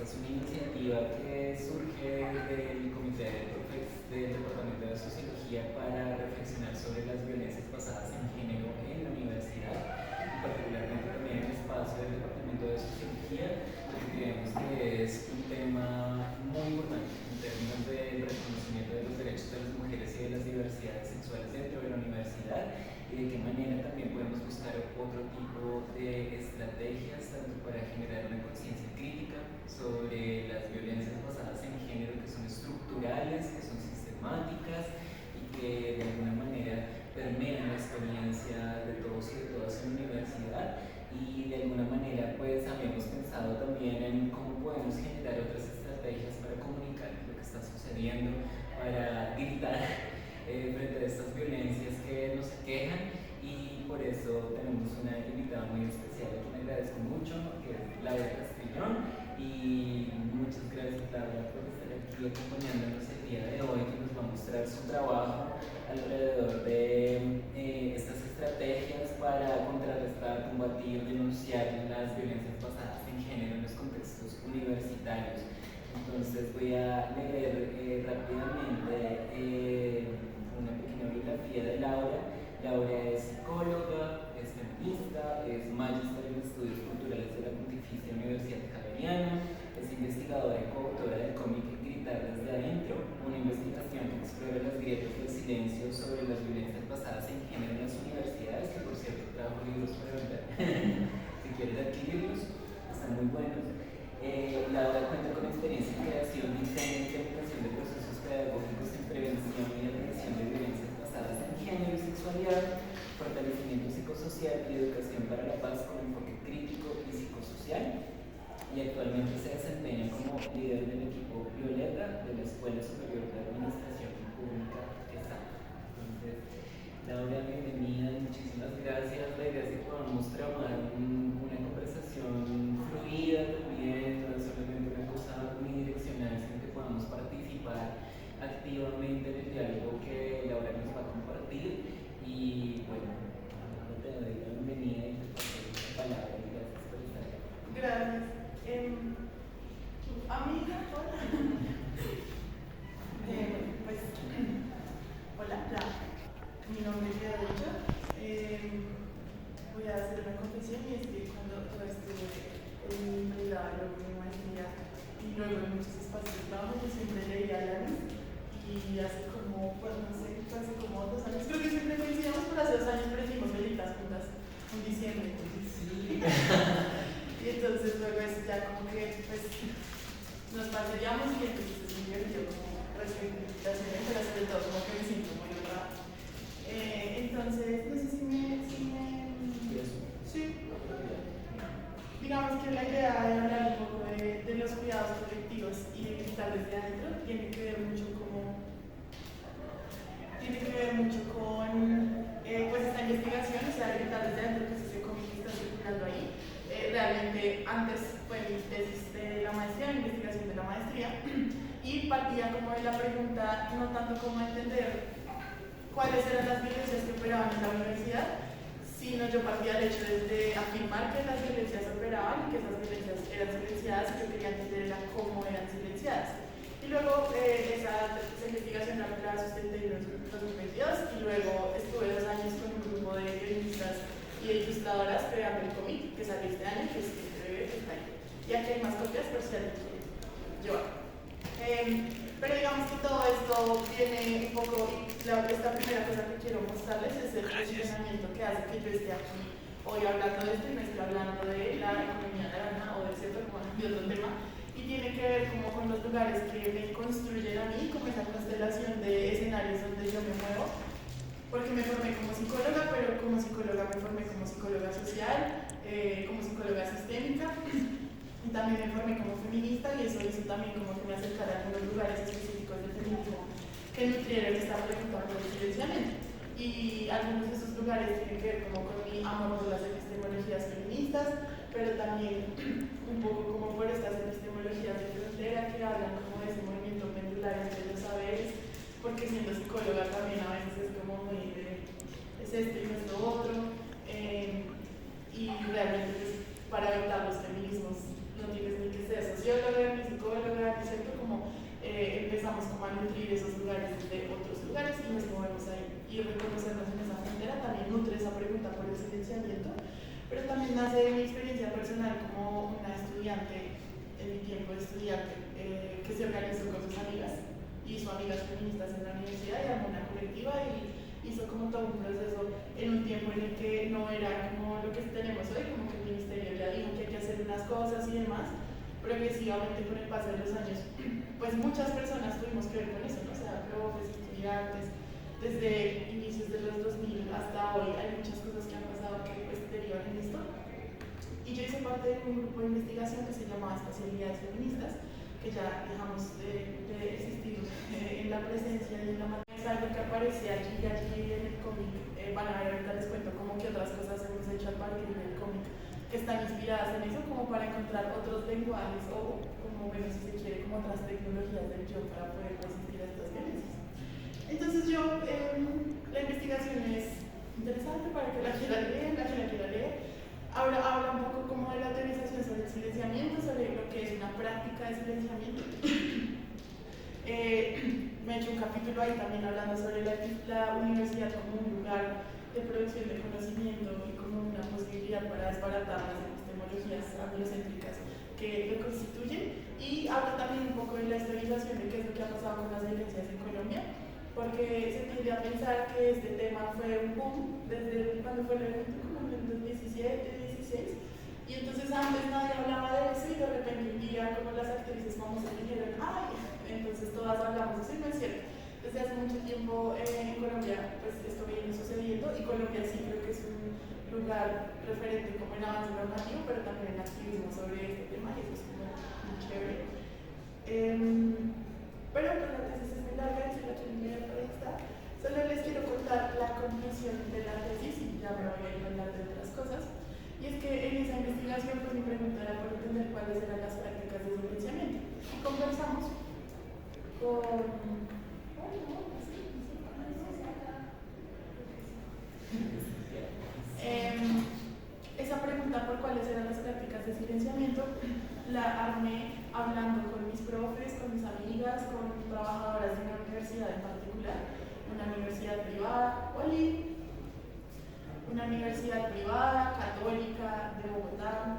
esta es una iniciativa que surge del Comité de Profes del Departamento de Sociología para reflexionar sobre las violencias basadas en género en la universidad, y particularmente también en el espacio del Departamento de Sociología, porque creemos que es un tema muy importante en términos del reconocimiento de los derechos de las mujeres y de las diversidades sexuales dentro de la universidad, y de qué manera también podemos buscar otro tipo de estrategias tanto para generar una conciencia crítica sobre las violencias basadas en género que son estructurales, que son sistemáticas y que de alguna manera permean la experiencia de todos y de todas en la universidad. Y de alguna manera pues habíamos pensado también en cómo podemos generar otras estrategias para comunicar lo que está sucediendo, para gritar frente a estas violencias que nos aquejan, y por eso tenemos una invitada muy especial a quien agradezco mucho, que es Laura Castellón, y muchas gracias Laura por estar aquí acompañándonos el día de hoy, que nos va a mostrar su trabajo alrededor de estas estrategias para contrarrestar, combatir, denunciar las violencias basadas en género en los contextos universitarios. Entonces voy a leer rápidamente una pequeña biografía de Laura. Laura es psicóloga, es feminista, es magíster en estudios culturales de la Pontificia Universidad Javeriana, es investigadora y coautora del cómic Gritar desde adentro, una investigación que explora las grietas del silencio sobre las violencias basadas en género en las universidades, que por cierto trabajo libros para vender. Si quieres adquirirlos, están muy buenos. Laura cuenta con experiencia en creación, diseño y implementación de procesos pedagógicos en prevención y atención de violencias basadas en género y sexualidad, fortalecimiento psicosocial y educación para la paz con enfoque crítico y psicosocial, y actualmente se desempeña como líder del equipo Violeta de la Escuela Superior de Administración Pública ESA. Entonces, Laura, bienvenida, muchísimas gracias. La idea es que podamos tramar una conversación fluida también, no es solamente una cosa unidireccional, sino que podamos participar activamente en el diálogo que Laura nos va a compartir. Y bueno, te doy la bienvenida y te paso la palabra, y gracias por estar aquí. Gracias. Amiga, hola. Pues, hola, ya. Mi nombre es Beatriz. Voy a hacer una confesión, y es que cuando estuve en mi pregrado, luego en mi maestría y luego en muchos espacios de trabajo, yo siempre leía a Lanis, y hace como, pues no sé, hace como 2 años, creo que siempre coincidíamos, pero hace 2 años prendimos velitas juntas en diciembre. Sí. Y entonces luego es ya como que pues nos parceríamos, y entonces es muy divertido como recibir invitaciones, pero sobre todo como que me siento muy honrada. Entonces, no sé si me sí. Digamos que la idea de hablar un poco de los cuidados colectivos y de gritar desde adentro tiene que ver mucho con pues esta investigación, o sea, gritar desde adentro, que es ese cómic que está circulando ahí. Realmente antes fue mi tesis de la maestría, mi investigación de la maestría, y partía como de la pregunta, no tanto como entender cuáles eran las violencias que operaban en la universidad, sino yo partía del hecho de afirmar que las violencias operaban, que esas violencias eran silenciadas, y yo quería entender cómo eran silenciadas. Y luego esa investigación la sustenté en 2022, y luego estuve 2 años con un grupo de guionistas y de ilustradoras creando el cómic que salió este año, que es este bebé que está ahí. Y aquí hay más copias por si alguien quiere llevar. Pero digamos que todo esto viene un poco, esta primera cosa que quiero mostrarles es el posicionamiento que hace que yo esté aquí hoy hablando de esto y me esté hablando de la economía naranja o del sector, de otro tema, y tiene que ver como con los lugares que me construyen a mí, como esa constelación de escenarios donde yo me muevo, porque me formé como psicóloga, pero como psicóloga me formé como psicóloga social, como psicóloga sistémica, y también me formé como feminista, y eso hizo también como que me acercara a algunos lugares específicos del feminismo que nutrieron esta pregunta por el silenciamiento. Y algunos de esos lugares tienen que ver como con mi amor por las epistemologías feministas, pero también un poco como por estas epistemologías de frontera que hablan como de ese movimiento pendular entre los saberes, porque siendo psicóloga también a veces es como muy de es esto y no es lo otro, y realmente pues, para evitar los feminismos no tienes ni que ser socióloga, como a nutrir esos lugares de otros lugares y nos movemos ahí. Y reconocernos en esa frontera también nutre esa pregunta por el silenciamiento, pero también nace de mi experiencia personal como una estudiante, en mi tiempo de estudiante, que se organizó con sus amigas, hizo amigas feministas en la universidad y armó una colectiva y hizo como todo un proceso en un tiempo en el que no era como lo que tenemos hoy, como que el ministerio ya dijo que hay que hacer unas cosas y demás. Progresivamente con el paso de los años, pues muchas personas tuvimos que ver con eso, ¿no? O sea, profes, estudiantes, desde inicios de los 2000 hasta hoy hay muchas cosas que han pasado que pues derivan en esto. Y yo hice parte de un grupo de investigación que se llamaba Espacialidades Feministas, que ya dejamos de existir en la presencia y en la materia. Es algo que aparece aquí y allí en el cómic. Van a ver, ahorita les cuento como que otras cosas hemos hecho a partir del cómic que están inspiradas en eso, como para encontrar otros lenguajes o, como bueno, si se quiere, como otras tecnologías del yo para poder resistir a estas violencias. Entonces la investigación es interesante para que la quiera leer, Ahora habla un poco como de la teorización sobre el silenciamiento, sobre lo que es una práctica de silenciamiento. Me he hecho un capítulo ahí también hablando sobre la universidad como un lugar de producción de conocimiento y como una posibilidad para desbaratar las epistemologías anglocéntricas que lo constituyen. Y habla también un poco de la historización de qué es lo que ha pasado con las violencias en Colombia, porque se tiende a pensar que este tema fue un boom desde cuando fue el evento, como en el 2017, 16, y entonces antes nadie hablaba de eso y de repente un día como las actrices famosas dijeron, ¡ay! Entonces todas hablamos de eso y no es cierto. Desde hace mucho tiempo en Colombia pues esto viene sucediendo y Colombia sí creo que es un lugar referente como en avance normativo, pero también en activismo sobre este tema y eso es como muy chévere. Pero pues la tesis es muy larga, si la quieren ver por ahí está. Solo les quiero contar la conclusión de la tesis y ya me voy a ir a hablar de otras cosas. Y es que en esa investigación pues mi pregunta era por entender cuáles eran las prácticas de silenciamiento. Y conversamos con esa pregunta por cuáles eran las prácticas de silenciamiento la armé hablando con mis profes, con mis amigas, con trabajadoras de una universidad en particular, una universidad privada, una universidad privada, católica, de Bogotá.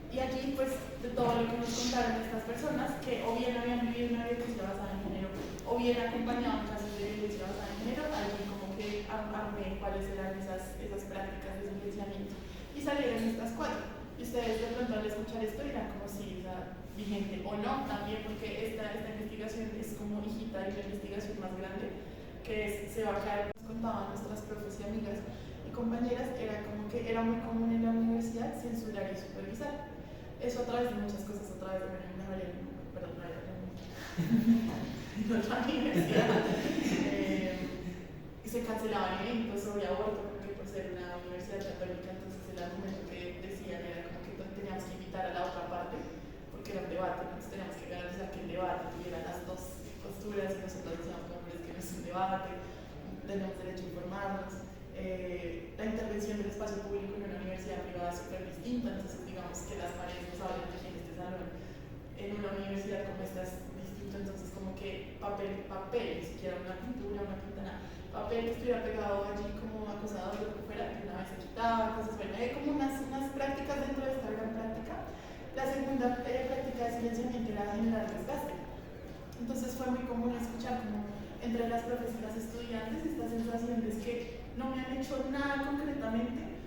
Y allí, pues, de todo lo que nos contaron estas personas, que o bien habían vivido una violencia basada en género, o bien acompañaban casos de violencia basada en género, allí como que armé cuáles eran esas prácticas de silenciamiento. Y salieron estas cuatro. Y ustedes de pronto al escuchar esto dirán como si era vigente o no, también porque esta investigación es como hijita de la investigación más grande, que es Sebacar. Nos contaban nuestras profes y amigas y compañeras, era como que era muy común en la universidad censurar y supervisar. Eso a través de muchas cosas, a través de en otra universidad. Y se cancelaban eventos sobre aborto, porque por ser una universidad católica, entonces el argumento que decían era como que teníamos que invitar a la otra parte, porque era un debate, entonces teníamos que garantizar que el debate tuviera las dos posturas, y nosotros decíamos, no, pero es que no es un debate, tenemos derecho a informarnos. La intervención del espacio público en una universidad privada es súper distinta, entonces digamos que las paredes nos hablan de quién este salón. En una universidad como esta es distinto, entonces como que papel, ni siquiera una pintura, una pintana, papel que estuviera pegado allí como acosador, lo que fuera, que una vez se quitaba, cosas, bueno, hay como unas prácticas dentro de esta gran práctica. La segunda práctica de silenciamiento era generar desgaste. Entonces fue muy común escuchar como entre las profes y las estudiantes esta sensación de que no me han hecho nada concretamente,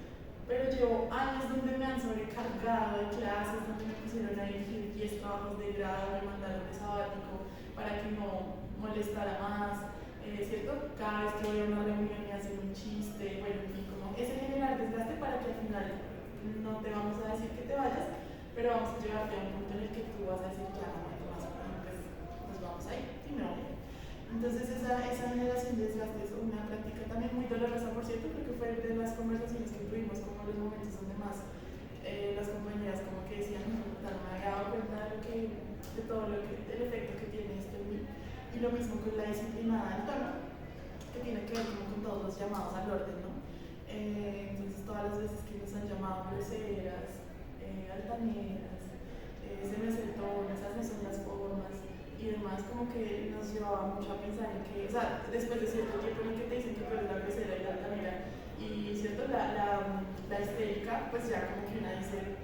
pero llevo años donde me han sobrecargado de clases, donde me pusieron a dirigir 10 trabajos de grado, me mandaron de sabático para que no molestara más, ¿cierto? Cada vez que voy a una reunión me hacen un chiste, bueno, y como ese generar desgaste para que al final no te vamos a decir que te vayas, pero vamos a llevarte a un punto en el que tú vas a decir, ya no me más, pues vamos ahí y me voy. Entonces esa generación de desgaste es una práctica también muy dolorosa, por cierto, porque fue de las conversaciones que tuvimos, como los momentos donde más las compañeras como que decían, no me había dado cuenta de todo el efecto que tiene esto en mí. Y lo mismo con la disciplina del tono, que tiene que ver como con todos los llamados al orden, ¿no? Entonces todas las veces que nos han llamado groseras, altaneras, se me hace el tono, esas no son las formas, y demás, como que nos llevaba mucho a pensar en que, o sea, después de cierto tiempo en el que te dicen que tú eres la grosera y la altanera, y cierto, la histérica, pues ya como que una dice,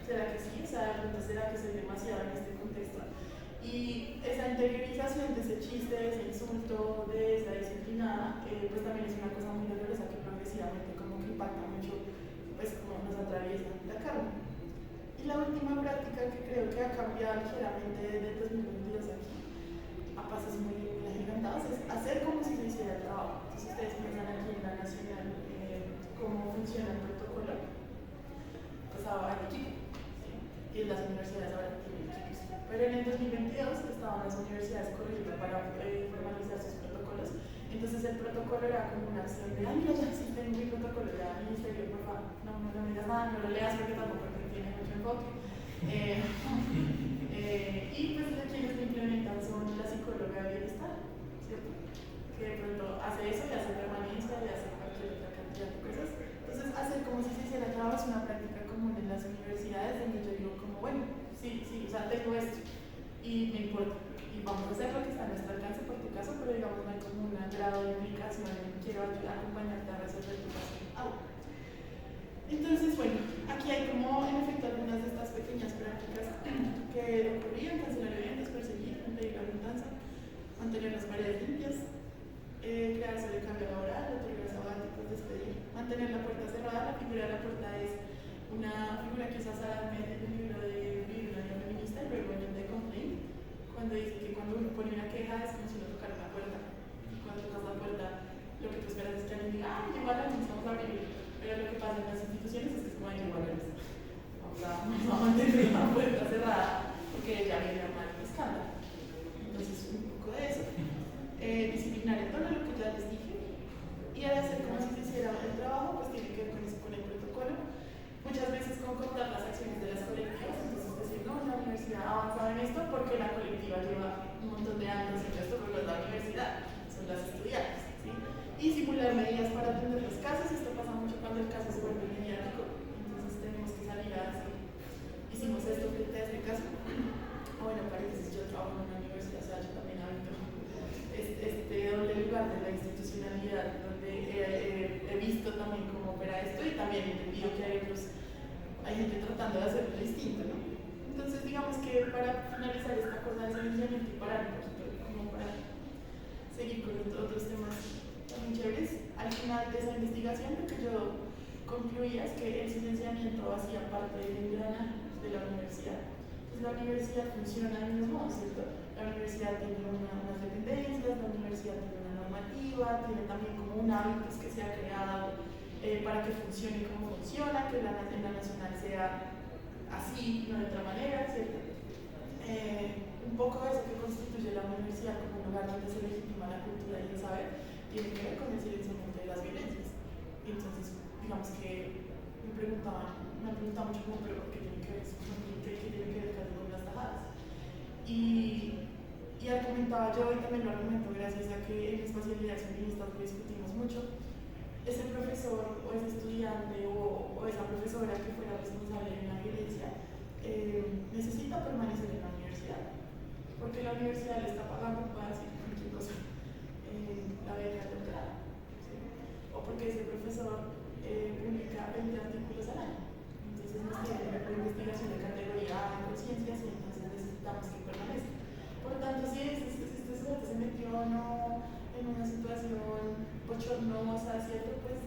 ¿será que sí? O sea, de pronto será que soy demasiado en este contexto. Y esa interiorización de ese chiste, de ese insulto, de esa disciplinada, pues también es una cosa muy dolorosa que progresivamente como que impacta mucho, pues como nos atraviesa la carne. Y la última práctica que creo que ha cambiado ligeramente desde 2022 aquí, a pasos muy agigantados, es hacer como si se hiciera el trabajo. Entonces ustedes piensan aquí en la Nacional cómo funciona el protocolo, pues ahora hay equipo, ¿sí? Y en las universidades ahora tienen equipos. Pero en el 2022 estaban las universidades corriendo para formalizar sus protocolos. Entonces el protocolo era como una acción de, mira, ya sí tengo mi protocolo, ya ministerio, por favor, no digas nada, no lo leas porque tampoco tiene mucho enfoque. Y pues lo que ellos implementan son la psicóloga de bienestar, ¿cierto? Que de pronto hace eso y hace permanencia y hace cualquier otra cantidad de cosas. Entonces hacer como si se hiciera trabajo es una práctica común en las universidades donde yo digo como, bueno, sí, o sea, tengo esto y me importa. Y vamos a hacer lo que está a nuestro alcance por tu caso, pero digamos no hay como un grado de implicación, quiero acompañarte a resolver tu caso. Entonces, bueno, aquí hay como en efecto algunas de estas pequeñas prácticas que ocurrían: cancelar eventos, perseguir, impedir la abundancia, mantener las paredes limpias, crear sobrecarga laboral, otorgar sabáticos, despedir, mantener la puerta cerrada. La figura de la puerta es una figura que usa Sara Ahmed en el libro de Biblia feminista, y luego en el de Complaint, cuando dice que cuando uno pone una queja es como si uno tocara una puerta. Y cuando tocas la puerta, lo que tú esperas es que alguien diga, igual la necesitamos abrir. Pero lo que pasa en las instituciones es que es como, igual vamos a mantener la puerta cerrada porque ya viene a armar un escándalo. Entonces, un poco de eso. Disciplinar el tono, lo que ya les dije. Y al hacer como si se hiciera el trabajo, pues tiene que ver con eso, con el protocolo. Muchas veces concordar las acciones de las colectivas, entonces decir, no, la universidad ha avanzado en esto porque la colectiva lleva un montón de años en esto, pero no es la universidad, son las estudiantes, ¿sí? Y simular medidas para atender los casos. Esto pasa mucho cuando el caso se vuelve mediático, entonces tenemos que salir a decir, hicimos esto frente a este caso. Bueno, paréntesis, yo trabajo en una universidad, o sea, yo también habito este doble lugar de la institucionalidad, donde he visto también cómo opera esto y también he entendido que hay gente tratando de hacerlo distinto, ¿no? Entonces, digamos que para finalizar esta cosa de silenciamiento y parar un poquito, como para seguir con otros temas muy chéveres, al final de esa investigación lo que yo concluía es que el silenciamiento hacía parte del engranaje de la universidad. Entonces la universidad funciona de mismo modo, ¿cierto? La universidad tiene unas dependencias, la universidad tiene una normativa, tiene también como un hábito que se ha creado para que funcione como funciona, que en la nacional sea así, no de otra manera, ¿cierto? Un poco de eso que constituye la universidad como un lugar donde se legitima la cultura y el saber tiene que ver con el silenciamiento de las violencias. Entonces, digamos que me preguntaba mucho como, pero ¿qué tiene que ver eso? ¿Qué tiene que ver con las tajadas? Y argumentaba yo, y también lo argumento gracias a que en especialidades feministas lo discutimos mucho, ese profesor o ese estudiante o esa profesora que fuera responsable de una violencia necesita permanecer en la universidad, porque la universidad le está pagando para decir cualquier cosa, la beca de entrada, ¿sí? O porque ese profesor publica 20 artículos al año, entonces nos tiene una investigación de categoría A en conciencias y entonces necesitamos que permanezca. Por lo tanto, si este sujeto se metió no en una situación bochornosa, ¿cierto? Pues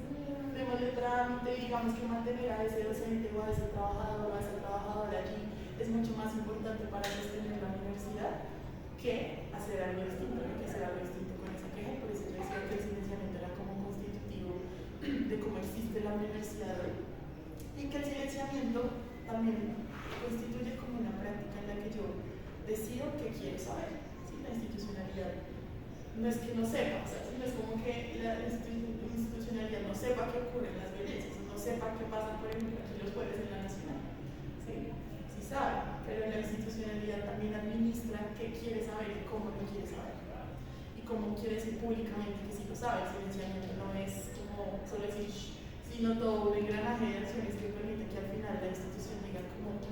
démosle trámite, digamos que mantener a ese docente o a ese trabajador o a esa trabajadora allí es mucho más importante para sostener la universidad que hacer algo distinto, ¿no? Que hacer algo distinto con esa queja. Por eso yo decía que el silenciamiento era como constitutivo de cómo existe la universidad hoy, y que el silenciamiento también constituye como una práctica en la que yo decido qué quiero saber, ¿sí? La institucionalidad no es que no sepa, o sea, no es como que la institucionalidad no sepa qué ocurre en las violencias, no sepa qué pasa, por ejemplo, aquí los jueves en la nacional, ¿sí? Sí sabe, pero la institucionalidad también administra qué quiere saber y cómo lo quiere saber, y cómo quiere decir públicamente que sí lo sabe. El silenciamiento no es como solo decir, sino todo un engranaje de acciones que permite que al final la institución diga como,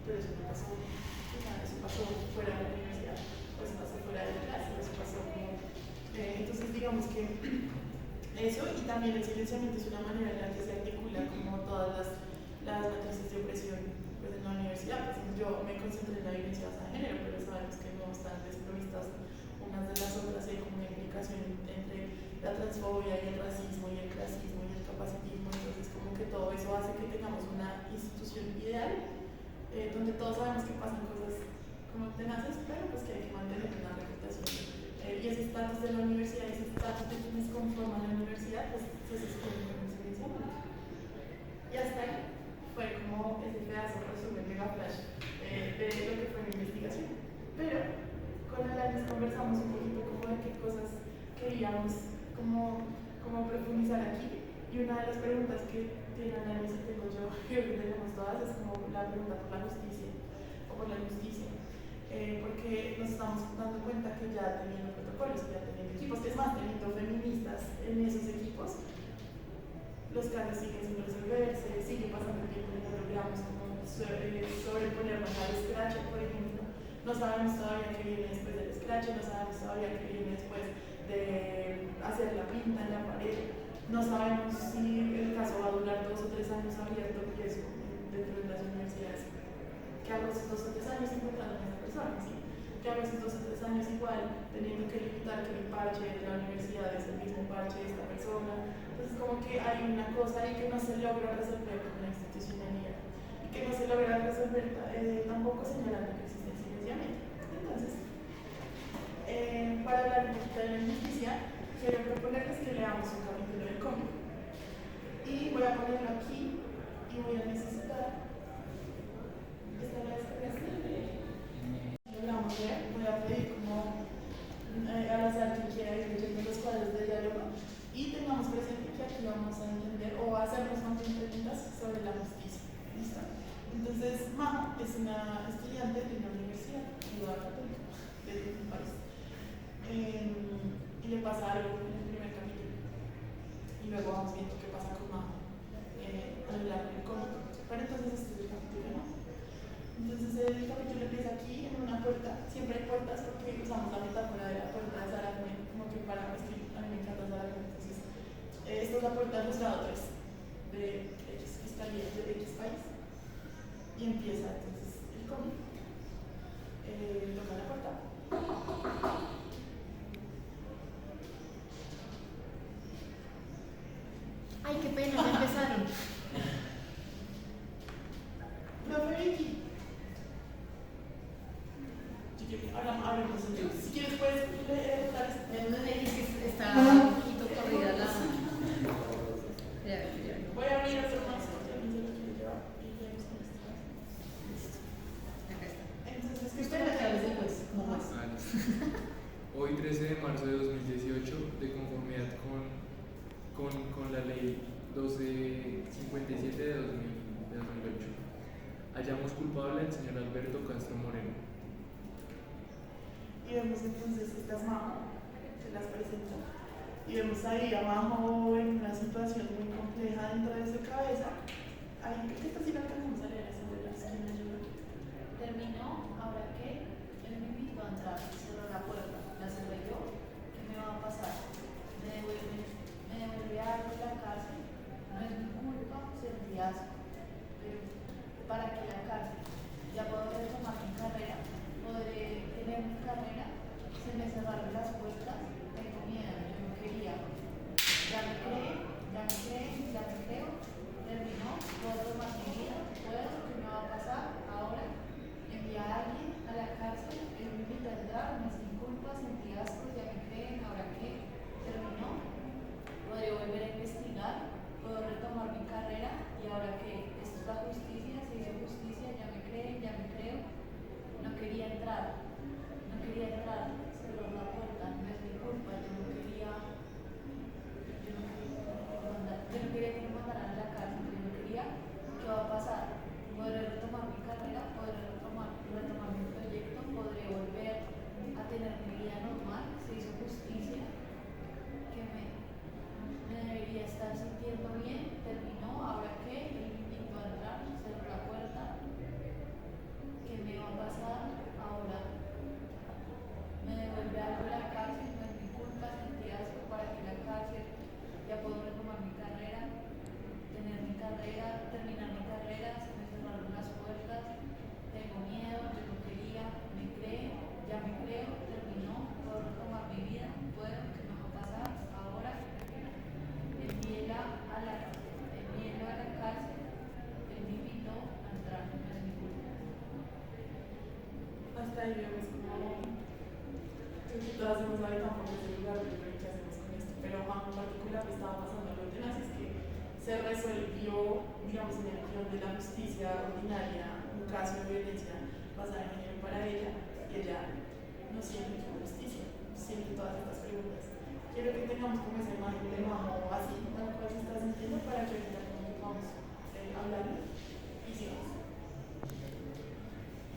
pero eso no pasó, o sea, eso pasó fuera de la universidad. universidad, pues pasó fuera de clase, pues pasó como... entonces digamos que eso, y también el silenciamiento es una manera en la que se articula como todas las matrices de opresión pues, en la universidad. Por ejemplo, yo me concentré en la violencia basada en género, pero sabemos que no están desprovistas unas de las otras, hay como una implicación entre la transfobia y el racismo y el clasismo y el capacitismo. Entonces como que todo eso hace que tengamos una institución ideal donde todos sabemos que pasan cosas como tenaces, pero pues que hay que mantener una reputación. Y ese estatus de la universidad, ese estatus de quienes conforman la universidad, pues se sostiene con el silenciamiento. Y hasta ahí fue como ese pedazo resumen mega flash de lo que fue mi investigación. Pero con Alanis conversamos un poquito como de qué cosas queríamos como profundizar aquí. Y una de las preguntas que tiene Alanis y tengo yo, creo que tenemos todas, es como la pregunta por la justicia o por la justicia. Porque nos estamos dando cuenta que ya teniendo protocolos, que ya teniendo equipos, que es más, teniendo feministas en esos equipos, los casos siguen sin resolverse, sigue pasando el tiempo y no logramos como sobreponernos al scratch, por ejemplo. No sabemos todavía qué viene después del scratch, no sabemos todavía qué viene después de hacer la pinta en la pared. No sabemos si el caso va a durar 2 o 3 años abierto, y eso dentro de las universidades. ¿Qué hago esos 2 o 3 años encontrando a esa persona? ¿Sí? ¿Qué hago esos 2 o 3 años igual teniendo que limitar que el parche de la universidad es el mismo parche de esta persona? Entonces como que hay una cosa ahí que no se logra resolver con la institucionalidad y que no se logra resolver tampoco señalando que existe el silenciamiento. Entonces, para hablar un poquito de la injusticia, quiero proponerles que leamos un capítulo del cómic. Y voy a ponerlo aquí y voy a necesitar esta vez logramos ver, voy a pedir como al azar quien quiera ir leyendo los cuadros de diálogo y tengamos presente que aquí vamos a entender o a hacernos más preguntas sobre la justicia. ¿Listo? Entonces, Majo es una estudiante de una universidad privada católica de un país. Y le pasa algo en el primer capítulo. Y luego vamos viendo qué pasa con Majo a lo largo del cómic. Pero entonces este es el capítulo, ¿no? Entonces el capítulo empieza aquí en una puerta. Siempre hay puertas porque usamos la metáfora de la puerta de Saragüe, como que para a mí me encanta Saragüe. Entonces, esta es la puerta del juzgado 3 de X fiscalía de X país. Y empieza entonces el cómic. Toca la puerta. Ay, qué pena, ya empezaron. Profe Vicky. Ahora entonces, si quieres puedes leer No le dije que está un poquito corrida la... Voy a abrir otro más porque a mí se lo quiero llevar y leemos con este. Listo. Acá está. Entonces, ¿qué Espera que hables después, ¿cómo más? Hoy 13 de marzo de 2018, de conformidad con la ley 1257 de 2008, hallamos culpable al señor Alberto Castro Moreno. Y vemos entonces estas Majo, se las presento. Y vemos ahí abajo en una situación muy compleja dentro de su cabeza. Ahí, ¿qué está haciendo? Alcanzamos a leer eso de la esquina. Terminó, ahora que él me invitó a entrar, cerró la puerta, la cerré yo, ¿qué me va a pasar? Me devuelve algo en la cárcel, no es mi culpa, sentí asco, pero para que la cárcel, ya puedo retomar mi carrera, podré tener mi carrera, se me cerraron las puertas, tengo miedo, yo no quería, ya me creo, terminó, puedo tomar mi vida, puedo, ¿qué me va a pasar ahora? Enviar a alguien a la cárcel, él me invita a entrar, no es mi culpa. hemos sabido tampoco ese lugar de qué hacemos con esto, pero en particular me estaba pasando algo tenaz, es que se resolvió, digamos, en el guión de la justicia ordinaria un caso de violencia basada en género para ella, y ella no siente justicia, siente todas estas preguntas. Quiero que tengamos como esa imagen de Majo así, tal cual se está sintiendo, para que ahorita vamos hablar y sigamos.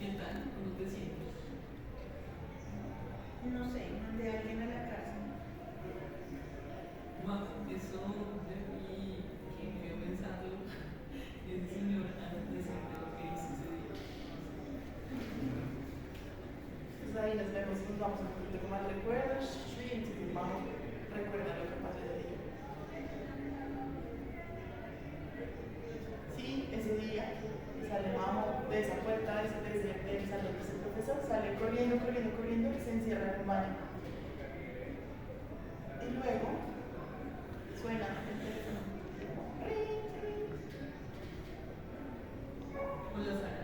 ¿Qué tal? ¿Cómo te sientes? No sé, mandé a alguien a la cárcel. Eso de mí que me iba pensando, ese señor antes de decirte lo que hizo ese día. Entonces ahí nos vemos, nos vamos un poquito como al recuerdo, y entonces vamos, recuerda lo que pasó ese día. Sí, ese día sale Majo de esa puerta, desde el salón de ese profesor, sale corriendo y se encierra en el baño. Y luego suena el teléfono. Ring, ring. Hola, Sara.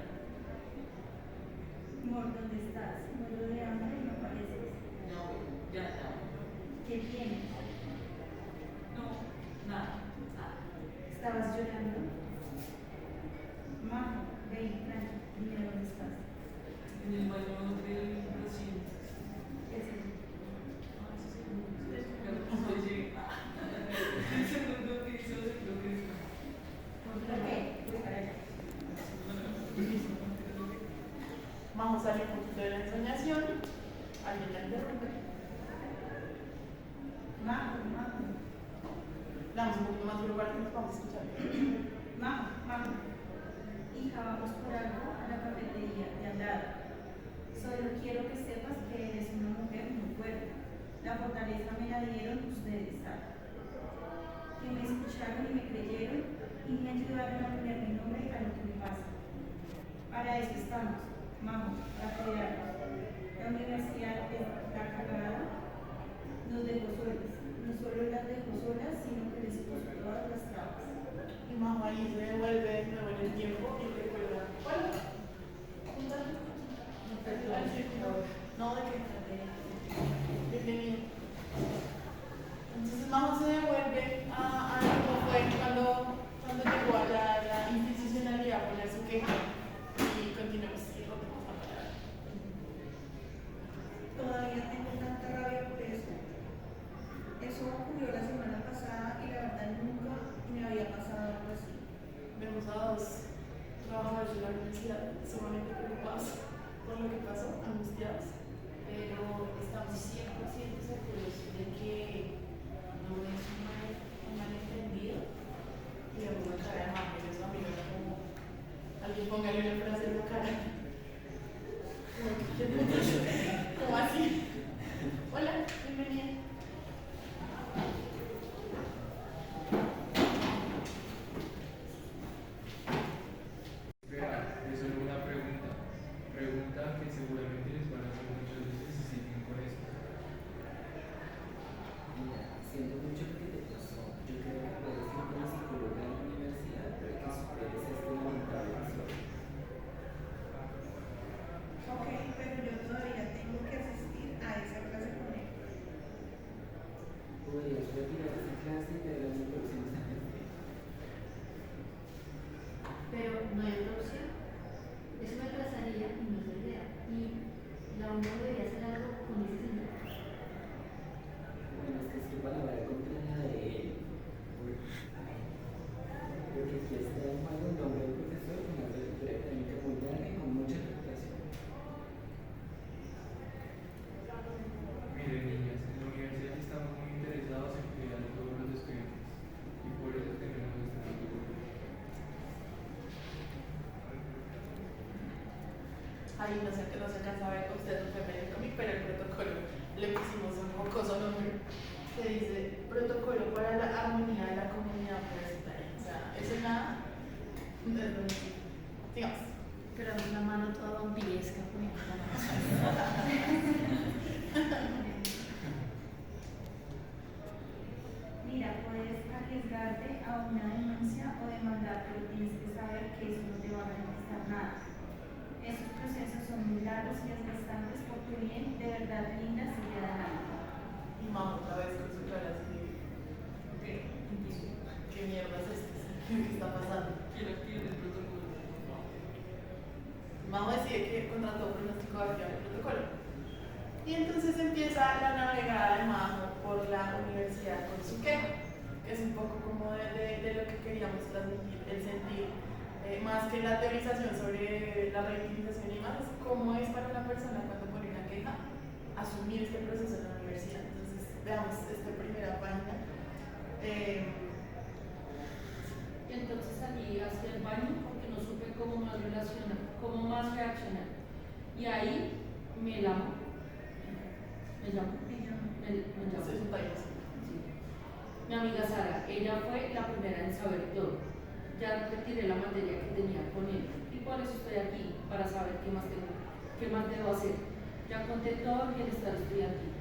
Amor, ¿dónde estás? Muero de hambre y no apareces. No, ya no. ¿Qué tienes? No, nada. ¿Estabas llorando? Majo, ven, tranqui, dime dónde estás. En el baño del recinto. ¿Qué es eso? Oye, el segundo piso creo que es. ¿Por qué? Voy para allá. Majo sale un poquito de la ensoñación, alguien la interrumpe. Majo, Majo, Damos un poquito más duro para que nos podamos escuchar. Majo, Majo. Hija, vamos por algo a la cafetería de al lado. Solo quiero que sepas que eres una mujer muy fuerte. La fortaleza me la dieron ustedes, Sara. Que me escucharon y me creyeron y me ayudaron a poner mi nombre a lo que me pasa. Para eso estamos, Majo, para cuidarnos. La universidad está cagada, nos dejó solas. No solo las dejó solas, sino que les puso todas las trabas. Y Majo ahí se devuelve de nuevo en el tiempo y recuerda. Hola. No, de qué. Bienvenido. Entonces Majo se devuelve a cómo fue cuando llegó a la institucionalidad a poner su queja y continuamos y rompemos la palabra. Todavía tengo tanta rabia por eso. Eso ocurrió la semana pasada y la verdad nunca me había pasado algo así. Vemos a dos trabajadores de la universidad sumamente preocupados por lo que pasó, angustiados. Pero estamos 100% seguros de que no es un malentendido. Y vemos la cara de Majo y de su amiga como alguien póngale una frase en la cara. Como así. Hola, bienvenida. Espera, es solo una pregunta. Pregunta que seguramente les van a hacer muchas veces y siguen con esto. Mira, siento mucho lo que te pasó. Yo creo que puedes ir con la psicóloga de la universidad para que superes este lamentable episodio. Ok, pero yo todavía tengo que asistir a esa clase con él. Podrías retirar esa clase y verla en el próximo semestre. Pero no hay otra opción. Eso me atrasaría y no es la idea. Y la unión debería hacer algo con ese señor. Bueno, es que es tu palabra contra la de él. Porque aquí está el mal nombre del profesor con una trayectoria académica muy larga y con mucha reputación. Miren, niñas, en la universidad estamos muy interesados en cuidar a todos los estudiantes y por eso tenemos este protocolo. Ahí no se alcanza a ver, ustedes no pueden ver el cómic, pero el protocolo le pusimos un jocoso nombre que dice Protocolo para la Armonía de la Comunidad Universitaria. O sea, eso es nada. Sigamos. Pero una mano toda vampiresca poniendo la mano. Mira, puedes arriesgarte a una denuncia o demandar, pero tienes que saber que eso no te va a garantizar nada. Estos procesos son muy largos y desgastantes por tu bien, de verdad linda, sigue adelante. la navegada de Majo por la universidad con su queja, que es un poco como de lo que queríamos transmitir, el sentir, más que la teorización sobre la reutilización y más, cómo es para una persona cuando pone una queja asumir este proceso en la universidad. Entonces, veamos esta primera página. Y entonces salí hacia el baño porque no supe cómo más relacionar, cómo más reaccionar. Y ahí me llamo. Eso es un país. Sí. Mi amiga Sara, ella fue la primera en saber todo. Ya retiré la materia que tenía con él. Y por eso estoy aquí, para saber qué más debo hacer. Ya conté todo el bienestar estudiantil.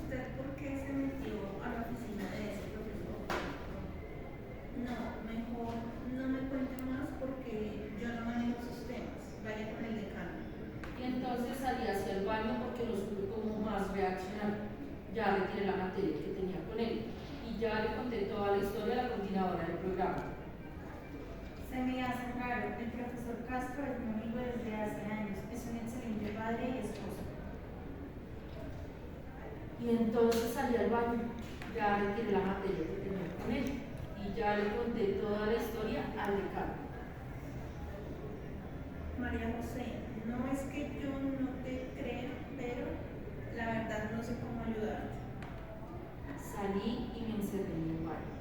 ¿Usted por qué se metió a la oficina de ese profesor? No, mejor no me cuente más porque yo no manejo esos temas. Vaya con el decano. Y entonces salí hacia el baño porque no supe cómo más reaccionar. Ya retiré la materia que tenía con él. Y ya le conté toda la historia a la coordinadora del programa. Se me hace raro. El profesor Castro es mi amigo desde hace años. Es un excelente padre y esposo. Y entonces salí al baño, ya retiré la materia que tenía con él y ya le conté toda la historia al decano. María José, no es que yo no te crea, pero la verdad no sé cómo ayudarte. Salí y me encerré en el baño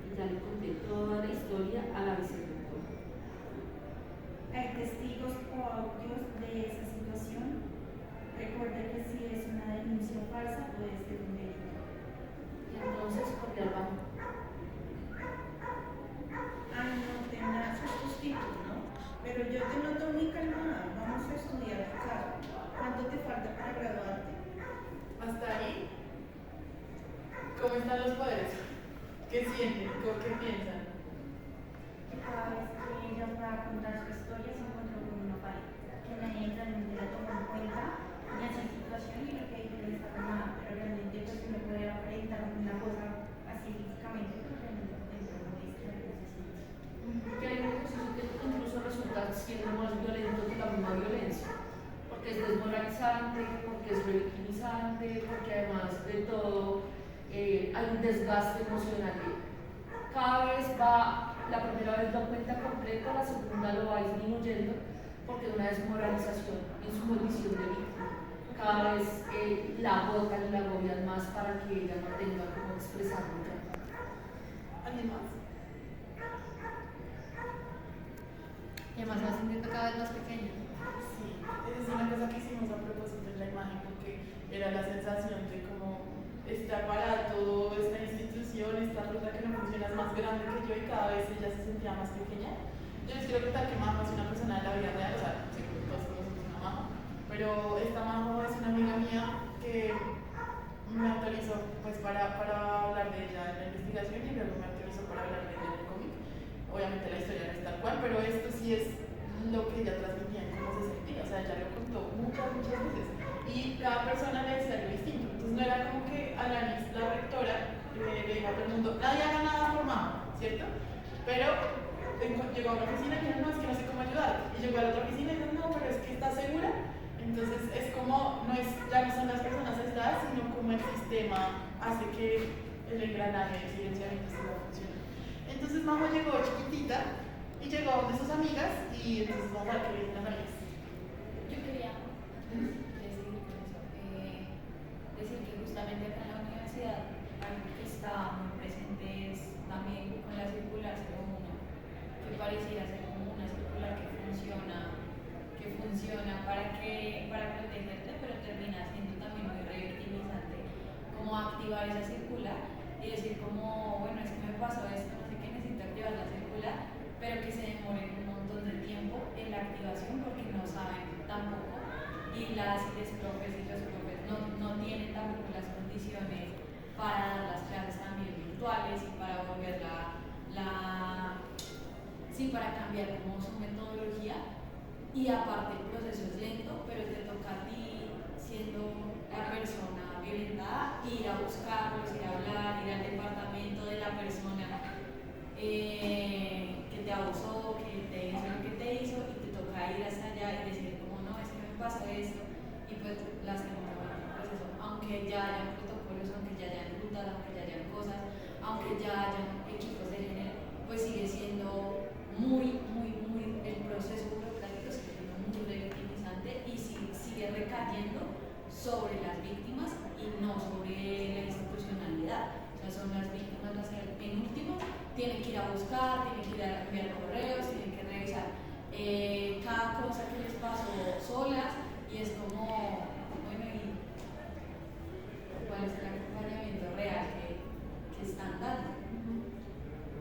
y ya le conté toda la historia a la vicerrectora. ¿Hay testigos o audios de esa situación? Recuerde que si es una denuncia falsa puede ser un delito. Y entonces corrí al baño. Ay, no tendrás estos títulos, ¿no? Pero yo te noto muy calmada. Vamos a estudiar el caso. ¿Cuánto te falta para graduarte? Hasta ahí, ¿cómo están los poderes? ¿Qué sienten? ¿Qué piensan? Que cada vez que ella va a contar su historia se encuentra con una pared, que nadie realmente la toma en cuenta ni hace situación y lo que dice no está calmada, pero realmente pues uno puede acreditar una cosa así físicamente, pero realmente dentro no es que la cosa se siente. Que hay un ejercicio que incluso resulta siendo más violento que la misma violencia, porque es desmoralizante, porque es revictimizante, porque además de todo hay un desgaste emocional. Cada vez la primera vez lo cuenta completo, la segunda lo va disminuyendo, porque es una desmoralización en su condición de víctima. Cada vez la agotan y la agobian más para que ella no tenga cómo expresarlo ya. ¿Alguien más? Y además va sintiendo cada vez más pequeña. Sí, es una cosa que hicimos a propósito en la imagen porque era la sensación de como este aparato, esta institución, esta ruta que no funciona es más grande que yo y cada vez ella se sentía más pequeña. Yo les quiero contar que Majo es una persona de la vida real, o sea, seguro que todos conocemos a Majo, pero esta Majo es una amiga mía que me autorizó pues para hablar de ella en la investigación y luego me autorizó para hablar de ella en el cómic. Obviamente la historia no es tal cual, pero esto sí es lo que ella transmitía en cómo se sentía, o sea, ella lo contó muchas veces y cada persona le decía algo distinto. Entonces no era como que Alanis, la rectora, le dijo a todo el mundo, nadie haga nada por Majo, ¿cierto? Pero llegó a una oficina y dijo, no, es que no sé cómo ayudar. Y llegó a la otra oficina y dijo, no, pero es que ¿estás segura? Entonces es como, ya no son las personas aisladas, sino como el sistema hace que el engranaje del silenciamiento siga funcionando. Entonces Majo llegó chiquitita y llegó a donde sus amigas y entonces vamos a ver qué le dicen las amigas. Yo quería decir que justamente acá en la universidad algo que está muy presente es también con la circular 01, que pareciera ser como una circular que funciona para protegerte, pero termina siendo también muy revictimizante, como activar esa circular y decir como, bueno, es que me pasó esto, no sé qué, necesito activar la circular, pero que se demore un montón de tiempo en la activación porque no saben tampoco y las y los profes no tienen tampoco las condiciones para dar las clases también virtuales y para volver para cambiar como su metodología y aparte el proceso es lento, pero te toca a ti siendo la persona violentada ir a buscarlos, ir a hablar, ir al departamento de la persona que te abusó, que te hizo lo que te hizo y te toca ir hasta allá y decir como no, es que me y pues las que no van en proceso, aunque ya hayan protocolos, aunque ya hayan rutas, aunque ya hayan cosas, aunque ya hayan equipos de género, pues sigue siendo el proceso burocrático sigue siendo muy revictimizante y sigue recayendo sobre las víctimas y no sobre la institucionalidad. O sea, son las víctimas las que en último tienen que ir a buscar, tienen que ir a enviar correos, tienen que revisar cada cosa que les pasó solas y es como, bueno, ¿y cuál es el acompañamiento real que están dando?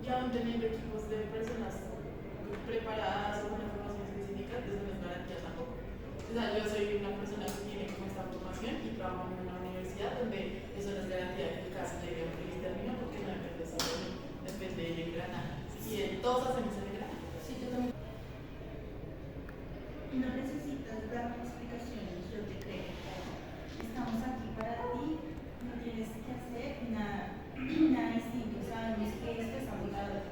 Y aún teniendo equipos de personas preparadas o con una formación específica, eso no es garantía tampoco. O sea, yo soy una persona que tiene como esta formación y trabajo en una universidad donde eso no es garantía de que casi llegue a un feliz término porque no depende solo de mí, depende del engranaje. Y todos hacemos el engranaje. Sí, yo también. No necesitas darme explicaciones, yo te creo. Estamos aquí para ti, no tienes que hacer nada distinto. Sabemos que esto es agotador.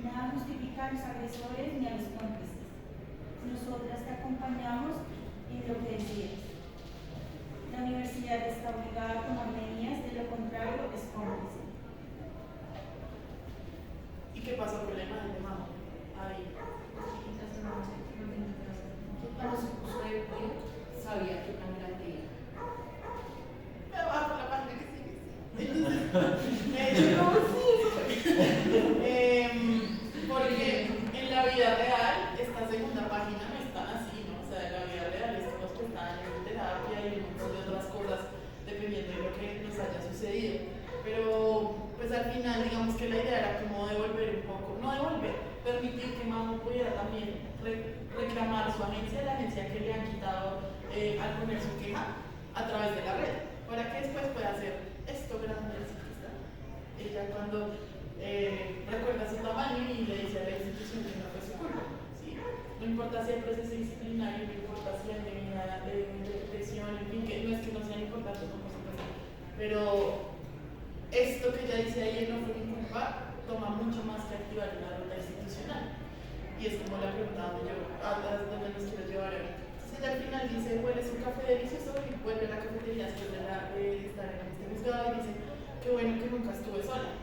Nada justifica a los agresores ni a los cómplices. Nosotras te acompañamos en lo que decides. La universidad está obligada a tomar medidas, de lo contrario es cómplice. ¿Y qué pasó con la imagen de mamá? Ahí. Para su curso de pie, sabía que tan grande era. Me bajo la página que sigue. ¿Cómo sí? Porque en la vida real, esta segunda página no es tan así, ¿no? O sea, en la vida real estamos que están en terapia y un montón de otras cosas dependiendo de lo que nos haya sucedido. Pero, pues al final, digamos que la idea era como devolver un poco, no devolver, permitir que Mamu pudiera también reclamar su agencia, la agencia que le han quitado al poner su queja a través de la red, para que después pueda hacer esto grande. Ella cuando recuerda su tamaño y le dice a la institución que no fue su culpa, ¿sí? No importa si hay proceso disciplinario, no importa si hay medida de presión, en fin, que no es que no sean importantes, no, por supuesto, pero esto que ella dice ahí no fue mi culpa toma mucho más que activar una ruta institucional. Y es como la pregunta donde nos quiero llevar ahorita. Entonces ella al final dice, huele su café delicioso y vuelve a la cafetería después de estar en este juzgado y dice, qué bueno que nunca estuve sola.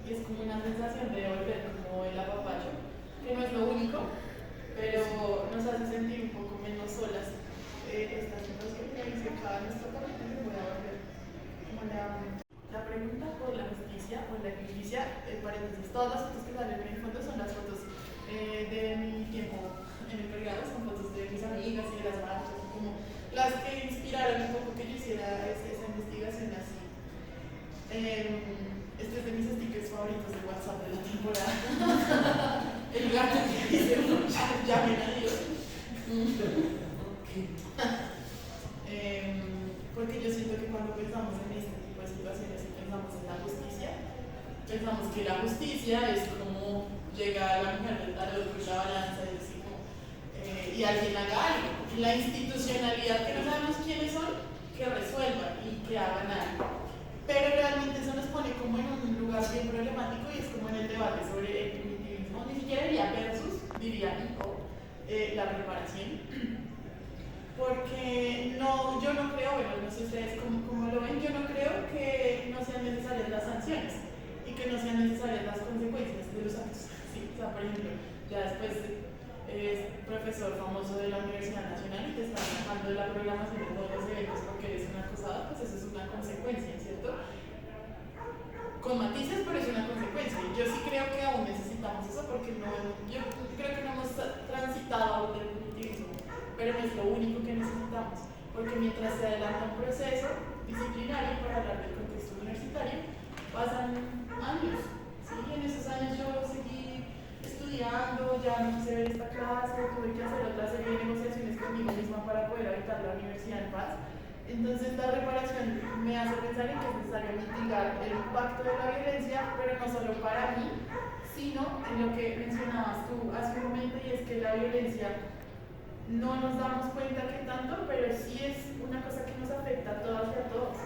Y es como una sensación de volver como el apapacho, que no es lo único, pero nos hace sentir un poco menos solas esta situación que dice cada nuestro capítulo voy a volver como la pregunta por la justicia o la injusticia, paréntesis, todas las fotos que salen en el fondo son las fotos de mi tiempo en el pregrado, son fotos de mis amigas y de las marchas, como las que inspiraron un poco que yo hiciera esa investigación así. Este es de mis stickers favoritos de WhatsApp de la temporada. El gato que dice, llamen a Dios. Porque yo siento que cuando pensamos en este tipo de situaciones y pensamos en la justicia, pensamos que la justicia es como llega la mujer del tarot con la balanza y así como, y alguien haga algo. Y la institucionalidad, que no sabemos quiénes son, que resuelvan y que hagan algo. Pero realmente eso nos pone como en un lugar bien problemático y es como en el debate sobre el primitivismo, ni siquiera diría versus, diría la reparación. Porque yo no creo, bueno, no sé ustedes cómo lo ven, yo no creo que no sean necesarias las sanciones y que no sean necesarias las consecuencias de los actos. Sí, o sea, por ejemplo, ya después es profesor famoso de la Universidad Nacional y te están sacando de la programación de todos los eventos porque eres un acosado, pues eso es una consecuencia, ¿cierto? Con matices, pero es una consecuencia. Y yo sí creo que aún necesitamos eso porque yo creo que no hemos transitado aún del punitivismo, pero no es lo único que necesitamos, porque mientras se adelanta un proceso disciplinario para hablar del contexto universitario, pasan años, ¿sí? En esos años yo seguí estudiando, ya no quise ver esta clase, tuve que hacer otra serie de negociaciones conmigo misma para poder habitar la universidad en paz. Entonces la reparación me hace pensar en que es necesario mitigar el impacto de la violencia, pero no solo para mí, sino en lo que mencionabas tú hace un momento, y es que la violencia no nos damos cuenta que tanto, pero sí es una cosa que nos afecta a todas y a todos.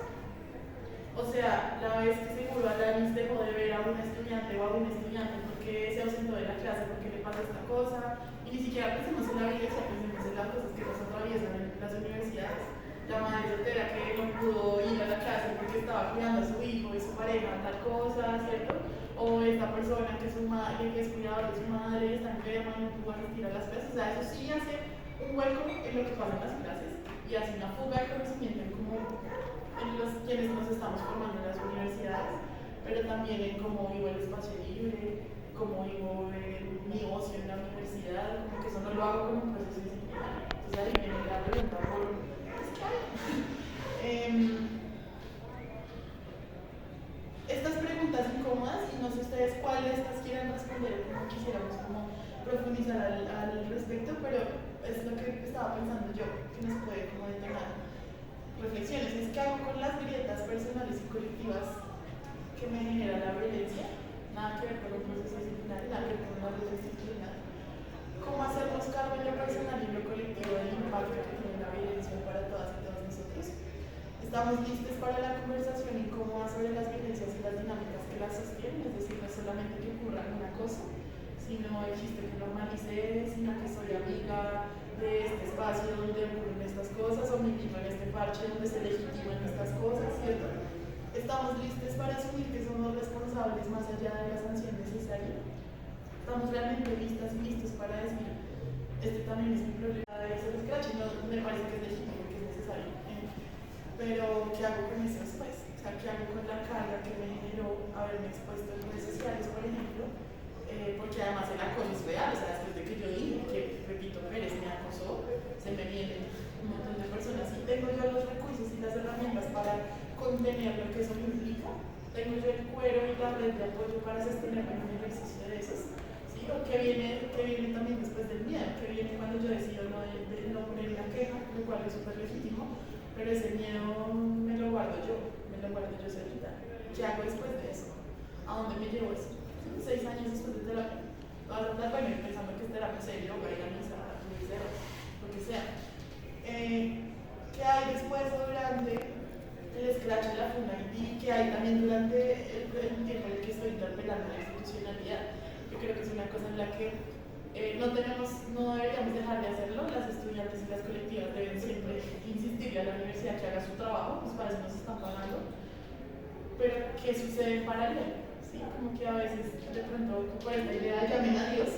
O sea, la vez que seguro Alanis dejó de ver a un estudiante o a un estudiante porque se ausentó de la clase, porque le pasó esta cosa, y ni siquiera pensemos en la violencia, pensemos en las cosas que nos atraviesan en las universidades. la madre soltera que no pudo ir a la clase porque estaba cuidando a su hijo y su pareja, tal cosa, ¿cierto? O esta persona que es su madre, que es cuidador de su madre, está enferma y no pudo asistir a las clases. O sea, eso sí hace un hueco en lo que pasa en las clases y hace una fuga de conocimiento en cómo en los quienes nos estamos formando en las universidades, pero también en cómo vivo el espacio libre, cómo vivo mi ocio en la universidad, como que eso no lo hago como un proceso disciplinario. Entonces ahí viene la pregunta por estas preguntas incómodas, y no sé ustedes cuáles de estas quieren responder, como quisiéramos como profundizar al respecto, pero es lo que estaba pensando yo, que nos puede como detonar reflexiones. Es qué hago con las grietas personales y colectivas que me genera la violencia, nada que ver con un proceso disciplinario, nada que ver con una lucha disciplinaria. ¿Cómo hacernos cargo en lo personal y en lo colectivo del impacto que tiene la violencia para todas y todos nosotros? Estamos listos para la conversación incómoda sobre las violencias y las dinámicas que las sostienen, es decir, no solamente que ocurra una cosa, sino el chiste que normalice, sino que soy amiga de este espacio donde ocurren estas cosas, o me invito en este parche donde se legitiman estas cosas, ¿cierto? Estamos listos para asumir que somos responsables más allá de la sanción necesaria. Estamos realmente listas y listos para decir, este también es mi problema de ese scratch, no me parece que es legítimo, que es necesario. Pero, ¿qué hago con eso después? O sea, ¿qué hago con la carga que me generó haberme expuesto en redes sociales, por ejemplo? Porque además el acoso es real, o sea, después de que yo dije que Pepito Pérez me acosó, se me vienen un montón de personas y tengo yo los recursos y las herramientas para contener lo que eso me implica. Tengo yo el cuero y la red de apoyo para sostenerme en un ejercicio de esos. ¿Sí? O que viene también después del miedo, que viene cuando yo decido no poner una queja, lo cual es súper legítimo, pero ese miedo me lo guardo yo solita. ¿Qué hago después de eso? ¿A dónde me llevo eso? 6 años después de terapia. Bueno, pensando que es terapia seria, voy a ir a misa, lo que sea. ¿Qué hay después o durante el scratch de la funda? Y qué hay también durante el tiempo en el que estoy interpelando la institucionalidad. Yo creo que es una cosa en la que no deberíamos dejar de hacerlo. Las estudiantes y las colectivas deben siempre insistirle a la universidad que haga su trabajo, pues para eso nos están pagando. Pero, ¿qué sucede en paralelo? ¿Sí? Como que a veces, de pronto, por esta idea de llamen a Dios,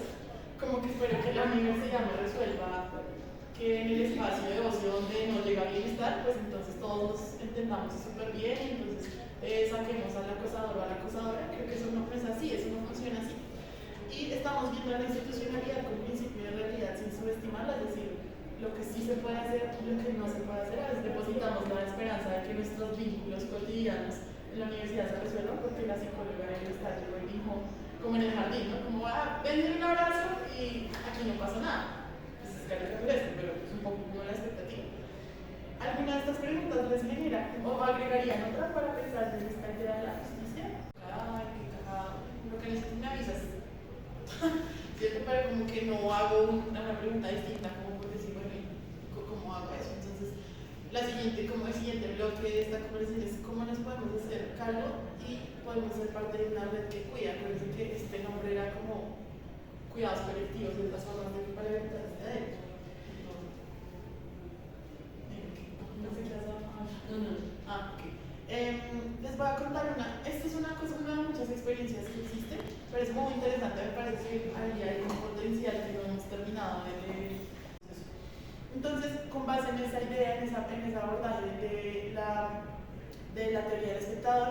como que espero que la universidad me resuelva que en el espacio de ocio donde no llega bienestar, pues entonces todos entendamos súper bien y entonces saquemos al acosador o a la acosadora. Creo que eso no es así, eso no funciona así. Y estamos viendo la institucionalidad con principio de realidad sin subestimarla, es decir, lo que sí se puede hacer y lo que no se puede hacer. A veces depositamos la esperanza de que nuestros vínculos cotidianos en la universidad se resuelvan porque la psicóloga del estadio dijo, como en el jardín, ¿no? Como, ven un abrazo y aquí no pasa nada. Pues es que pero es un poco como la expectativa. ¿Alguna de estas preguntas les genera o agregarían otra para pensar en esta idea de la justicia? Ay, qué cagado. Lo que necesito me avisas. ¿Cierto? Pero como que no hago una pregunta distinta, como por decir, bueno, ¿cómo hago eso? Entonces, el siguiente bloque de esta conversación es cómo nos podemos hacer cargo y podemos ser parte de una red que cuida. Acuérdense que este nombre era como cuidados colectivos, de otras formas de preventar este derecho. No sé qué has hablado. Ok. Les voy a contar esta es una de muchas experiencias que existen, pero es muy interesante, me parece que ahí hay un potencial que no hemos terminado de leer. Entonces, con base en esa idea, en ese abordaje de la teoría del espectador,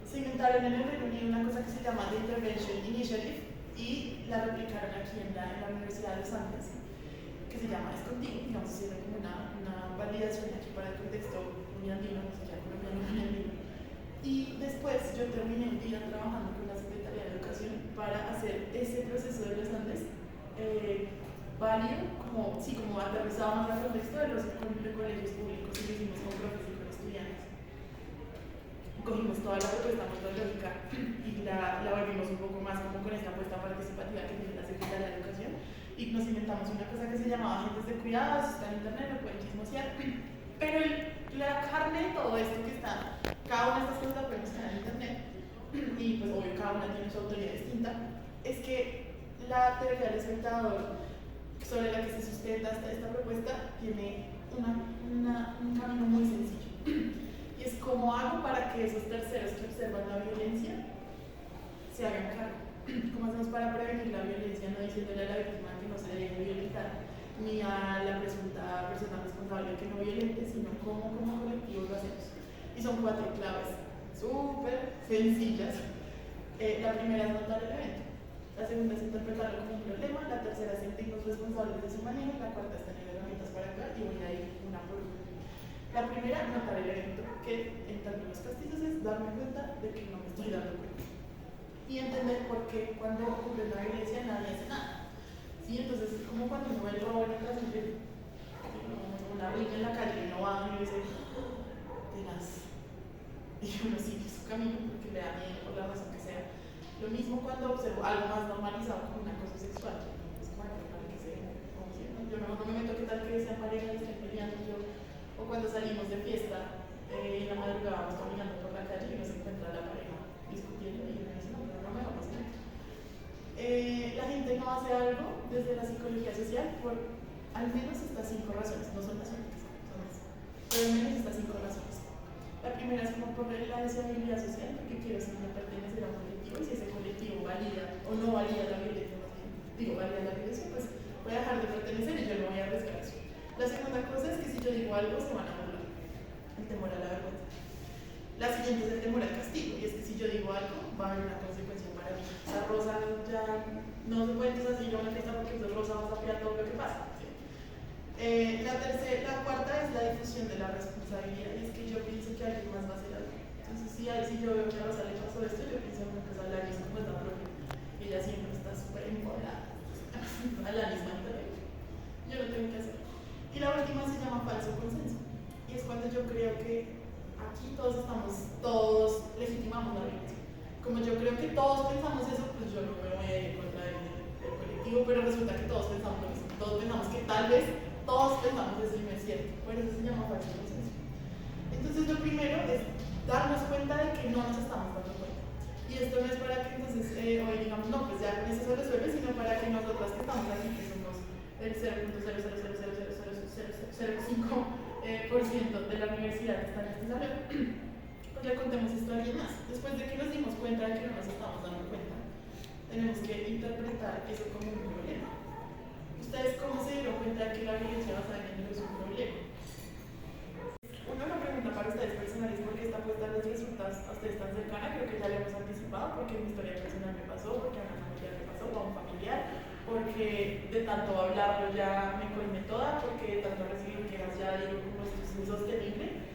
se inventaron en el Reino Unido una cosa que se llama The Intervention Initiative y la replicaron aquí en la Universidad de los Andes, que se llama Es Contigo, digamos, haciendo como una validación aquí para el contexto muy andino, no sé qué, colombiano muy andino. Y después yo terminé un día trabajando con la Secretaría de Educación para hacer ese proceso de los Andes válido, como aterrizado más al contexto de los colegios públicos y lo hicimos con profes y con estudiantes. Cogimos toda la propuesta metodológica y la volvimos un poco más como con esta apuesta participativa que tiene la Secretaría de Educación y nos inventamos una cosa que se llamaba agentes de cuidados, está en internet, lo pueden chismosear, pero la carne de todo esto que está, cada una de estas cosas la pueden buscar en internet y pues obvio cada una tiene su autoría distinta, es que la teoría del espectador sobre la que se sustenta esta propuesta tiene una un camino muy sencillo. Y es cómo hago para que esos terceros que observan la violencia se hagan cargo. ¿Cómo hacemos para prevenir la violencia? No diciéndole a la víctima que no se debe violentar, ni a la presunta persona responsable que no violente, sino cómo como colectivo lo hacemos. Y son 4 claves súper sencillas. La primera es notar el evento, la segunda es interpretarlo como un problema, la tercera es sentirnos responsables de su manejo, la cuarta es tener herramientas para actuar y voy a ir una por una. La primera, notar el evento, que en términos castizos es darme cuenta de que no me estoy dando cuenta. Y entender por qué cuando ocurre la violencia nadie hace nada. ¿Sí? Entonces es como cuando uno ve el robo en el caso de una riña en la calle y no va y dice, tenaz. Y uno sigue su camino porque le da miedo por la razón que sea. Lo mismo cuando observo algo más normalizado como un acoso sexual. Es como para que se como si, ¿no? Yo no me meto qué tal que sean parejas, estén peleando yo. O cuando salimos de fiesta en la madrugada vamos caminando por la calle y uno se encuentra a la pareja discutiendo y uno dice, no, pero no me va a pasar. La gente no hace algo desde la psicología social por al menos estas 5 razones, no son las únicas, son más, pero al menos estas 5 razones. La primera es como por la deseabilidad social, porque quiero siempre pertenecer a un colectivo y si ese colectivo valida o no valida la violencia, valida la violencia, pues voy a dejar de pertenecer y yo no voy a arriesgar eso. La segunda cosa es que si yo digo algo se van a burlar, el temor a la vergüenza. La siguiente es el temor al castigo, y es que si yo digo algo va a haber una consecuencia para mí. La rosa ya no se puede decir así, yo me fiesta porque entonces rosa va a saber todo lo que pasa. ¿Sí? La cuarta es la difusión de la responsabilidad, y es que yo pienso que alguien más va a hacer algo. Entonces, si yo veo que a Rosa le pasó esto, yo pienso que pues, Alanis como es la propia, y ella siempre está súper empoderada. Alanis Mantorell. Yo lo tengo que hacer. Y la última se llama falso consenso, y es cuando yo creo que aquí todos legitimamos la violencia. Como yo creo que todos pensamos eso, pues yo no me voy a ir contra el colectivo, pero resulta que todos pensamos lo mismo. Todos pensamos que tal vez todos pensamos eso y no es cierto. Por eso se llama falso consenso. Entonces lo primero es darnos cuenta de que no nos estamos dando cuenta. Y esto no es para que entonces hoy digamos, no, pues ya con eso se resuelve, sino para que nosotras que estamos aquí, que somos el 0.0000005% de la universidad que está en este salón, pues le contemos esto a alguien más. Después de que nos dimos cuenta de que no nos estamos dando cuenta, tenemos que interpretar eso como un problema. ¿Ustedes cómo se dieron cuenta de que la violencia basada en género es un problema? Una pregunta para ustedes personales, ¿por qué esta puesta les resulta a ustedes tan cercana? Creo que ya le hemos anticipado, porque en mi historia personal me pasó, porque a una familiar me pasó, o a un familiar, porque de tanto hablarlo ya me cohibí toda, porque de tanto recibir quejas ya digo como esto es insostenible.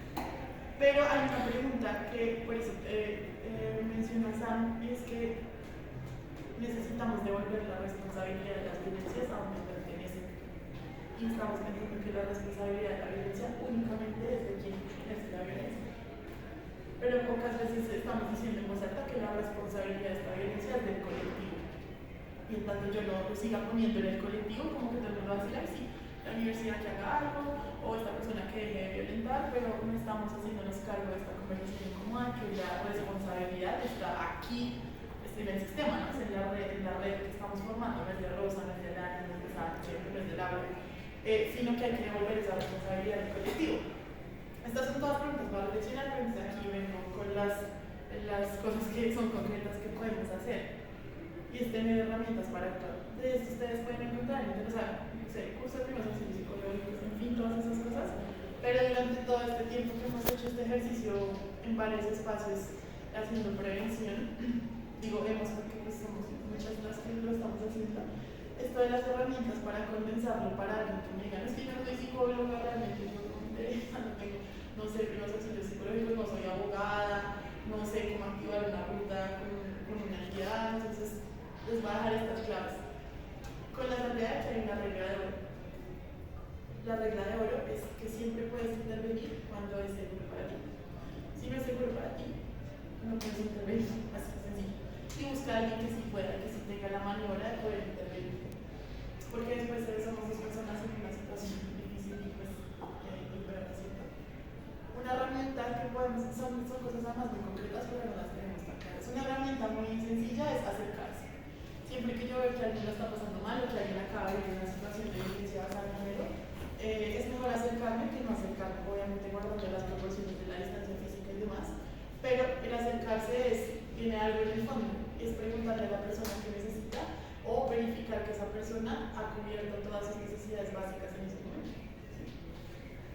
Pero hay una pregunta que por eso menciona Sam, y es que necesitamos devolver la responsabilidad de las violencias a donde pertenecen. Y estamos pensando que la responsabilidad de la violencia únicamente es de quien ejerce la violencia. Pero pocas veces estamos diciendo en voz alta que la responsabilidad de esta violencia es del colectivo. Y en tanto yo lo siga poniendo en el colectivo, como que todo el mundo va a decir, ay, sí, la universidad que haga algo, o esta persona que deje de violentar, pero no estamos haciéndonos cargo de esta conversación común, que la responsabilidad está aquí, en el sistema, ¿no? Es en la red que estamos formando, no es de Rosa, no es de Dani, no es de Sánchez, no es de Laura, sino que hay que devolver esa responsabilidad del colectivo. Estas son todas preguntas para reflexionar, pero desde aquí vengo con las cosas que son concretas que podemos hacer. Y es tener herramientas para actuar. De esto ustedes pueden encontrar, o sea, no sé, cursos de primeros auxilios psicológicos, en fin, todas esas cosas. Pero durante todo este tiempo que hemos hecho este ejercicio en varios espacios haciendo prevención, digo hemos porque pues somos muchas las que lo estamos haciendo, esto de las herramientas para condensarlo para alguien que me diga, no es que yo no soy psicóloga, realmente yo no sé primeros auxilios psicológicos, no soy abogada, no sé cómo activar una ruta con una entidad, entonces les voy a dejar estas claves. Con la salvedad que hay una regla de oro. La regla de oro es que siempre puedes intervenir cuando es seguro para ti. Si no es seguro para ti, no puedes intervenir, así de sencillo. Y busca a alguien que sí pueda, que sí tenga la maniobra de poder intervenir. Porque después somos dos personas en una situación difícil y pues peor, ¿cierto? Una herramienta que podemos, son cosas además muy concretas, pero no las tenemos tan claras. Una herramienta muy sencilla es acercarse. Siempre que yo veo que alguien lo está pasando mal o que alguien acaba de vivir una situación de violencia basada en género, es mejor acercarme que no acercarme. Voy a ha cubierto todas sus necesidades básicas en ese momento.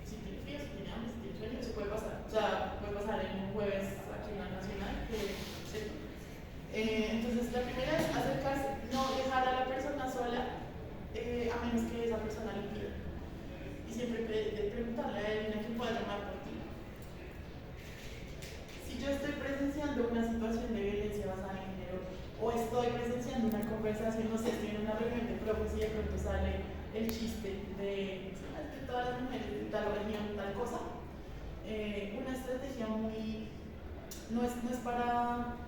Si tiene frío, si tiene hambre, si tiene sueño, eso puede pasar. O sea, puede pasar en un jueves aquí en la Nacional, ¿cierto? Entonces, la primera es acercarse, no dejar a la persona sola, a menos que esa persona le pida. Y siempre preguntarle a alguien a quien pueda llamar por ti. Si yo estoy presenciando una situación de violencia basada en género, o estoy presenciando una conversación, no sé, estoy en una reunión de profes y de pronto sale el chiste de todas las mujeres de tal región, tal cosa, una estrategia muy, no es para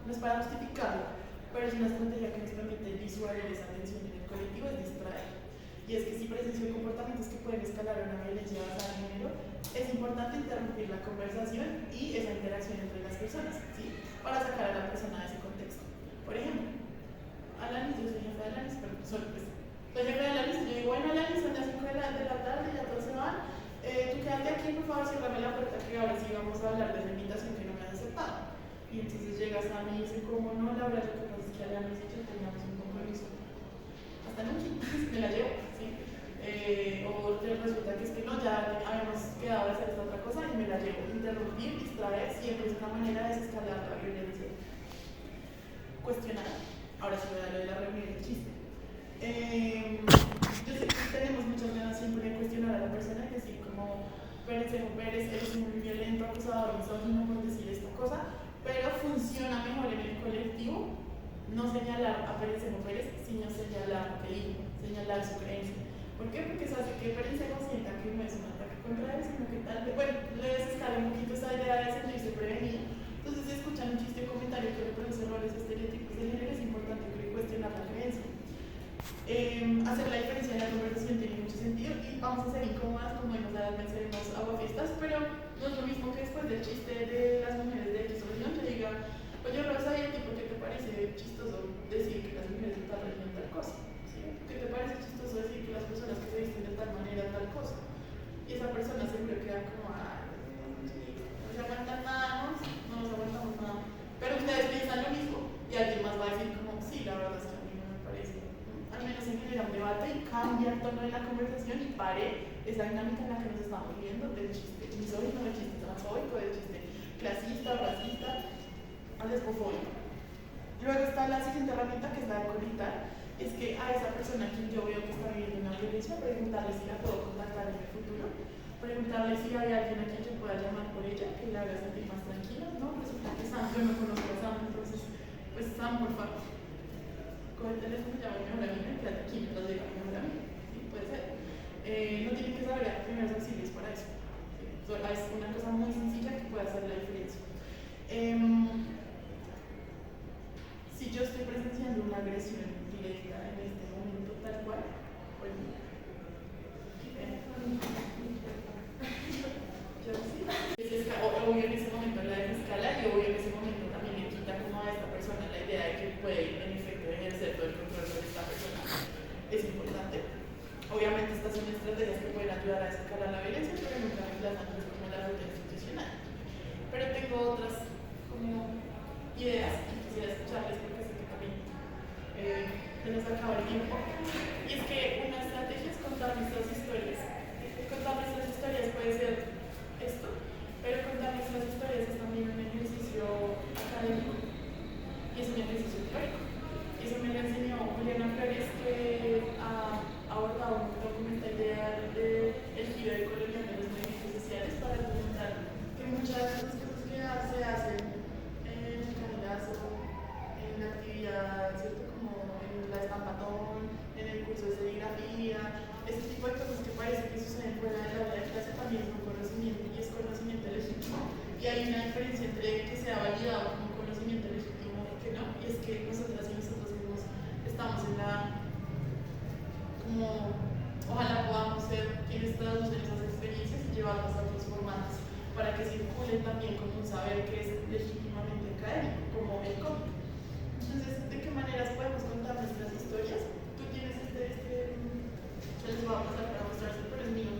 justificarlo, pero es una estrategia que nos permite disuadir esa tensión en el colectivo, es distraer. Y es que si presencio comportamientos que pueden escalar a una violencia basada en género, es importante interrumpir la conversación y esa interacción entre las personas, ¿sí? Para sacar a la persona de ese contexto. Por ejemplo, Alanis, yo soy jefe de Alanis, pero soy jefe de Alanis y yo digo, bueno, Alanis, son las 5 de la tarde, ya todos se van, tú quédate aquí, por favor, ciérrame la puerta, que ahora sí vamos a hablar de esa invitación que no me has aceptado. Y entonces llegas a mí y dices, ¿cómo no? La verdad, lo que pasa es que Alanis y yo teníamos un compromiso. Hasta nunca, me la llevo, ¿sí? O resulta que es que no, ya habíamos quedado de hacer esta otra cosa y me la llevo. Interrumpir, distraer, siempre es una manera de desescalar la violencia. Cuestionar. Ahora sí voy a darle la reunión del chiste. Yo sé que tenemos muchas ganas siempre de cuestionar a la persona, que decir como Pérez, eres muy violento, acusador, misógino por decir esta cosa, pero funciona mejor en el colectivo no señalar a Pérez, sino señalar lo que dijo, señalar su creencia. ¿Por qué? Porque eso hace que Pérez se sienta que no es un ataque contra él, sino que tal vez, bueno, le desescala un poquito esa idea de sentirse prevenido. Entonces, si escuchan un chiste o comentario que reproduce roles estereotipos de género, es importante cuestionar la creencia. Hacer la diferencia en la conversación tiene mucho sentido y vamos a ser incómodas, como hemos dado mencionemos aguafiestas, pero no es lo mismo que después del chiste de las mujeres de X región te diga, oye Rosa, ¿y a ti por qué te parece chistoso decir que las mujeres de tal región tal cosa? ¿Sí? ¿Por qué te parece chistoso decir que las personas que se visten de tal manera tal cosa? Y esa persona siempre queda como, no se aguantan nada, no nos aguantamos nada. Pero ustedes piensan lo mismo y alguien más va a decir como, sí, la verdad es que a mí no me parece. Al menos se genera un debate y cambia el tono de la conversación y pare esa dinámica en la que nos estamos viendo del chiste misógino, del chiste transfóbico, del chiste clasista, racista, lesbofóbico. Luego está la siguiente herramienta, que es la de conectar. Es que a esa persona a quien yo veo que está viviendo una violencia, preguntarle si la puedo contactar en el futuro, preguntarle si hay alguien a quien yo pueda llamar por ella, que la haga sentir más tranquila, ¿no? Resulta que Sam, yo no conozco a Sam, entonces, pues Sam, por favor, coge el teléfono, llama a mi mejor amiga, quédate aquí mientras llega mi mejor amiga, ¿sí? Puede ser. No tienen que saber primeros auxilios para eso. ¿Sí? Es una cosa muy sencilla que puede hacer la diferencia. Si yo estoy presenciando una agresión directa en este momento, tal cual, pues yo sí. Obvio en ese momento la desescala y obvio en ese momento también le quita como a esta persona la idea de que puede en efecto ejercer todo el control sobre esta persona. Es importante. Obviamente estas son estrategias que pueden ayudar a desescalar la violencia, pero nunca reemplazan como la ruta institucional. Pero tengo otras como ideas y quisiera escucharles porque sé que también se nos acaba el tiempo. Y es que una estrategia es contar nuestras historias. Contar nuestras historias puede ser esto, pero contar nuestras historias es también un ejercicio académico y es un ejercicio teórico. Y eso me lo enseñó Juliana Flores, que ha abordado un documental del giro de colonial de los movimientos sociales para documentar que muchas de las cosas que se hacen en el candidato, en la actividad, ¿cierto? Como en la estampatón, en el curso de serigrafía, ese tipo de cosas que parece que suceden fuera de la aula de clase también son conocimiento y es conocimiento legítimo. Y hay una diferencia entre que sea validado como conocimiento legítimo y que no, y es que nosotras y nosotros mismos estamos en la, como, ojalá podamos ser quienes traducen esas experiencias y llevarlas a otros formatos para que circulen también como un saber que es legítimamente académico, como el cómic. Entonces, ¿de qué maneras podemos contar nuestras historias? Tú tienes se les va a pasar para mostrarse, pero es mío.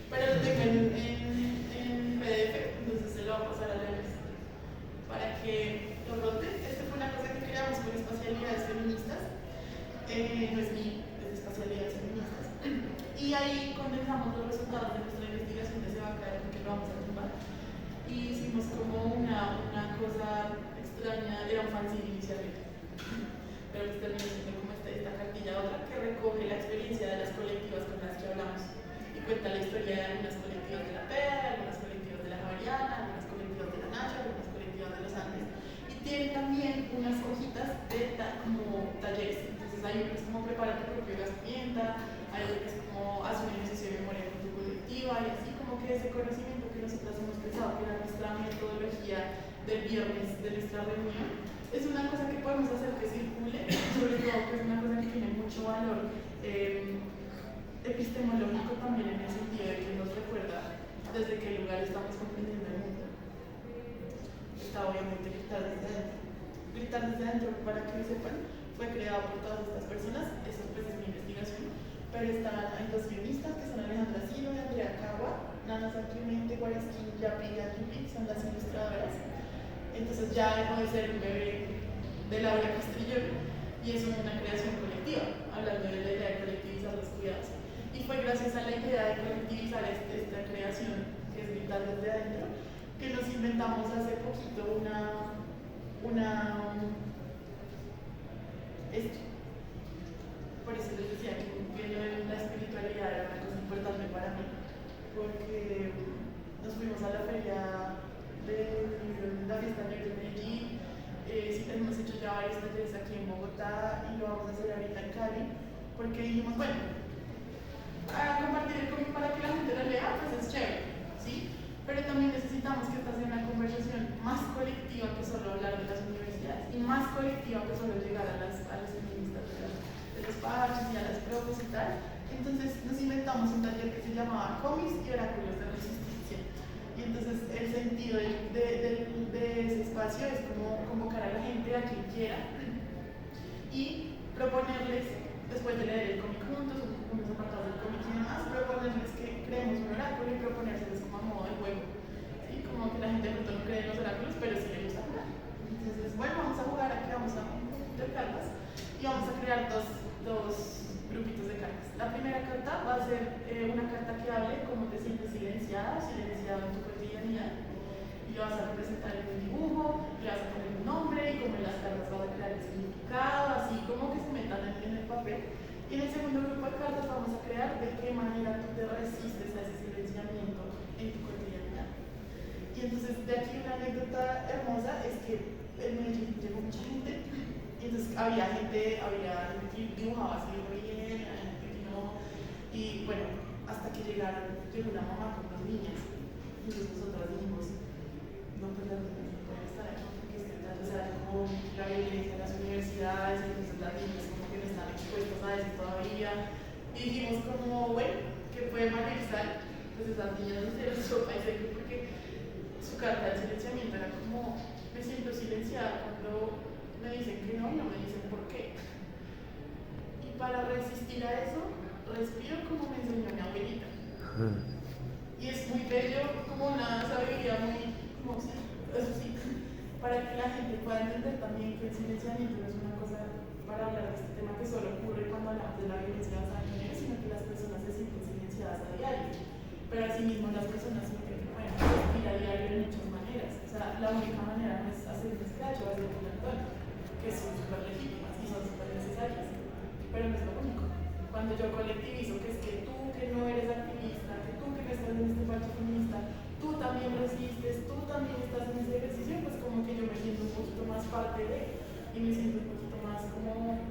Pero lo tengo en PDF, entonces se lo va a pasar a Leones para que lo rote. Esta fue una cosa que creamos con espacialidades feministas. No es mío, es de espacialidades y hicimos como una cosa extraña, era un fanzine inicialmente, pero pues terminó siendo como esta cartilla otra que recoge la experiencia de las colectivas con las que hablamos y cuenta la historia de algunas colectivas de la PEA, algunas colectivas de la Javeriana, algunas colectivas de la Nacha, algunas colectivas de los Andes, y tiene también unas hojitas de como talleres. Entonces hay uno que es como prepara tu propio gastroamienta, hay otro que es como haz un ejercicio de memoria con tu colectiva, y así como que ese conocimiento que nosotros hemos pensado que era nuestra metodología del viernes de nuestra reunión, es una cosa que podemos hacer que circule, sobre todo que es una cosa que tiene mucho valor epistemológico también, en el sentido de que nos recuerda desde qué lugar estamos comprendiendo el mundo. Está obviamente Gritar desde adentro. Gritar desde adentro, para que lo sepan, fue creado por todas estas personas, eso pues es mi investigación, pero hay dos guionistas que son Alejandra Silo y Andrea Cagua, Nana Santimente, Guaresquín, Yapi y Ayupi, son las ilustradoras. Entonces ya dejó de ser un bebé de Laura Castrillón y es una creación colectiva, hablando de la idea de colectivizar los cuidados. Y fue gracias a la idea de colectivizar esta creación, que es Gritar desde adentro, que nos inventamos hace poquito por eso les decía que la espiritualidad era una cosa importante para mí, porque nos fuimos a la feria de la fiesta negra de Medellín, hemos hecho ya varios talleres aquí en Bogotá y lo vamos a hacer ahorita en Cali, porque dijimos, bueno, a compartir el cómic para que la gente lo lea, pues es chévere, ¿sí? Pero también necesitamos que esta sea una conversación más colectiva que solo hablar de las universidades y más colectiva que solo llegar a las feministas de los parches y a las profes y tal. Entonces nos inventamos un taller que se llamaba Cómics y Oráculos de Resistencia. Y entonces el sentido de ese espacio es como convocar a la gente, a quien quiera, y proponerles, después de leer el cómic juntos, unos apartados del cómic y demás, proponerles que creemos un oráculo y proponérselos como a modo de juego. ¿Sí? Como que la gente de pronto no cree en los oráculos, pero sí le gusta jugar. Entonces, bueno, vamos a jugar, aquí vamos a meter cartas y vamos a crear dos grupitos de cartas. La primera carta va a ser una carta que hable cómo te sientes silenciada o silenciado en tu cotidianidad. Y lo vas a representar en un dibujo, le vas a poner un nombre y como en las cartas vas a crear el significado, así como que se metan en el papel. Y en el segundo grupo de cartas vamos a crear de qué manera tú te resistes a ese silenciamiento en tu cotidianidad. Y entonces de aquí una anécdota hermosa es que en Medellín llegó mucha gente, y entonces había gente que dibujaba así muy bien, había gente que no, y bueno, hasta que llegó una mamá con dos niñas, y entonces nosotros dijimos, no, pues las niñas no pueden estar aquí porque o sea, como la violencia en las universidades, entonces las niñas como que no están expuestas a eso todavía, y dijimos como, bueno, que puede manejar, pues esas niñas no hicieron sopa y seco porque su carta de silenciamiento era como, me siento silenciada cuando me dicen que no y no me dicen por qué. Y para resistir a eso, respiro como me enseñó mi abuelita. Y es muy bello, como una sabiduría muy, como sí, eso sí, para que la gente pueda entender también que el silenciamiento no es una cosa para hablar de este tema que solo ocurre cuando hablamos de la violencia basada en género, sino que las personas se sienten silenciadas a diario. Pero asimismo las personas sienten que pueden resistir a diario de muchas maneras. O sea, la única manera no es hacer un scratch o hacer un plantón, que son súper legítimas y son súper necesarias, pero no es lo único. Cuando yo colectivizo que es que tú que no eres activista, que tú que no estás en este parche feminista, tú también resistes, tú también estás en ese ejercicio, pues como que yo me siento un poquito más parte de, y me siento un poquito más como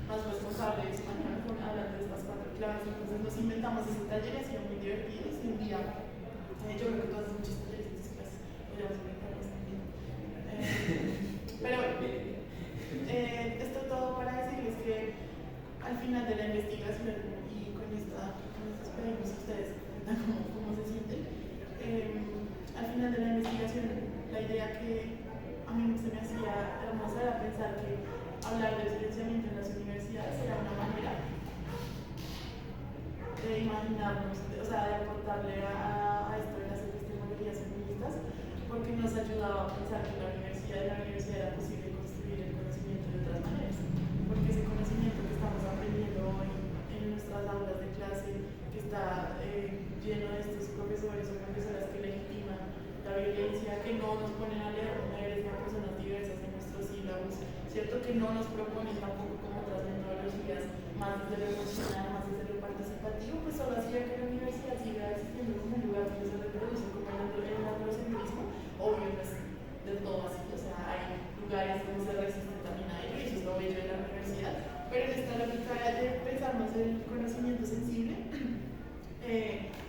más responsable de español, hablando de estas cuatro claves. Entonces nos inventamos ese taller, ha sido muy divertido, y un día, yo creo que tú haces muchos talleres en tus clases, podríamos inventarlos también. Pero bueno, esto todo para decirles que al final de la investigación, y con esto esperemos que ustedes cuentan cómo se sienten, al final de la investigación, la idea que a mí se me hacía hermosa era pensar que hablar del silenciamiento en las universidades era una manera de imaginarnos, o sea, de aportarle a esto de las epistemologías feministas, porque nos ayudaba a pensar que en la universidad era posible construir el conocimiento de otras maneras, porque ese conocimiento que estamos aprendiendo hoy en nuestras aulas de clase, que está lleno de estos profesores o profesoras que legitiman la violencia nos ponen a leer mujeres o personas diversas en nuestros sílabos, ¿cierto? Que no nos proponen tampoco como otras metodologías más desde lo emocional, más desde lo participativo, pues solo hacía que la universidad siga existiendo como un lugar donde se reproduce como el androcentrismo, obvio, no es del todo así, o sea, hay lugares donde se resiste también a ello, y eso es lo bello de la universidad, pero en esta lógica de pensar más el conocimiento sensible,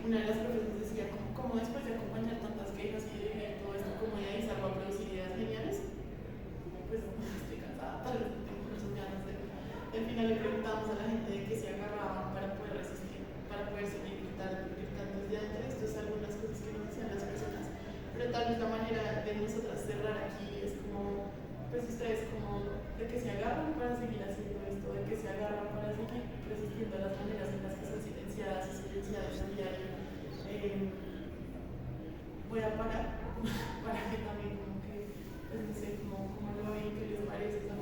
una de las profesoras decía, como después de acompañar tantas quejas y de todo esto, como de ahí salgo a producir ideas geniales, pues estoy cansada, tal vez no tengo esas ganas de... Al final le preguntamos a la gente de qué se agarraban para poder resistir, para poder seguir gritando desde antes. Esto es algunas cosas que nos decían las personas, pero tal vez la manera de nosotras cerrar aquí es como, pues ustedes como de que se agarran para seguir haciendo esto, de que se agarran para seguir resistiendo a las maneras en las que son silenciadas y silenciadas a diario. Voy a parar para que también como que, pues no sé, como lo ven, qué les parece esta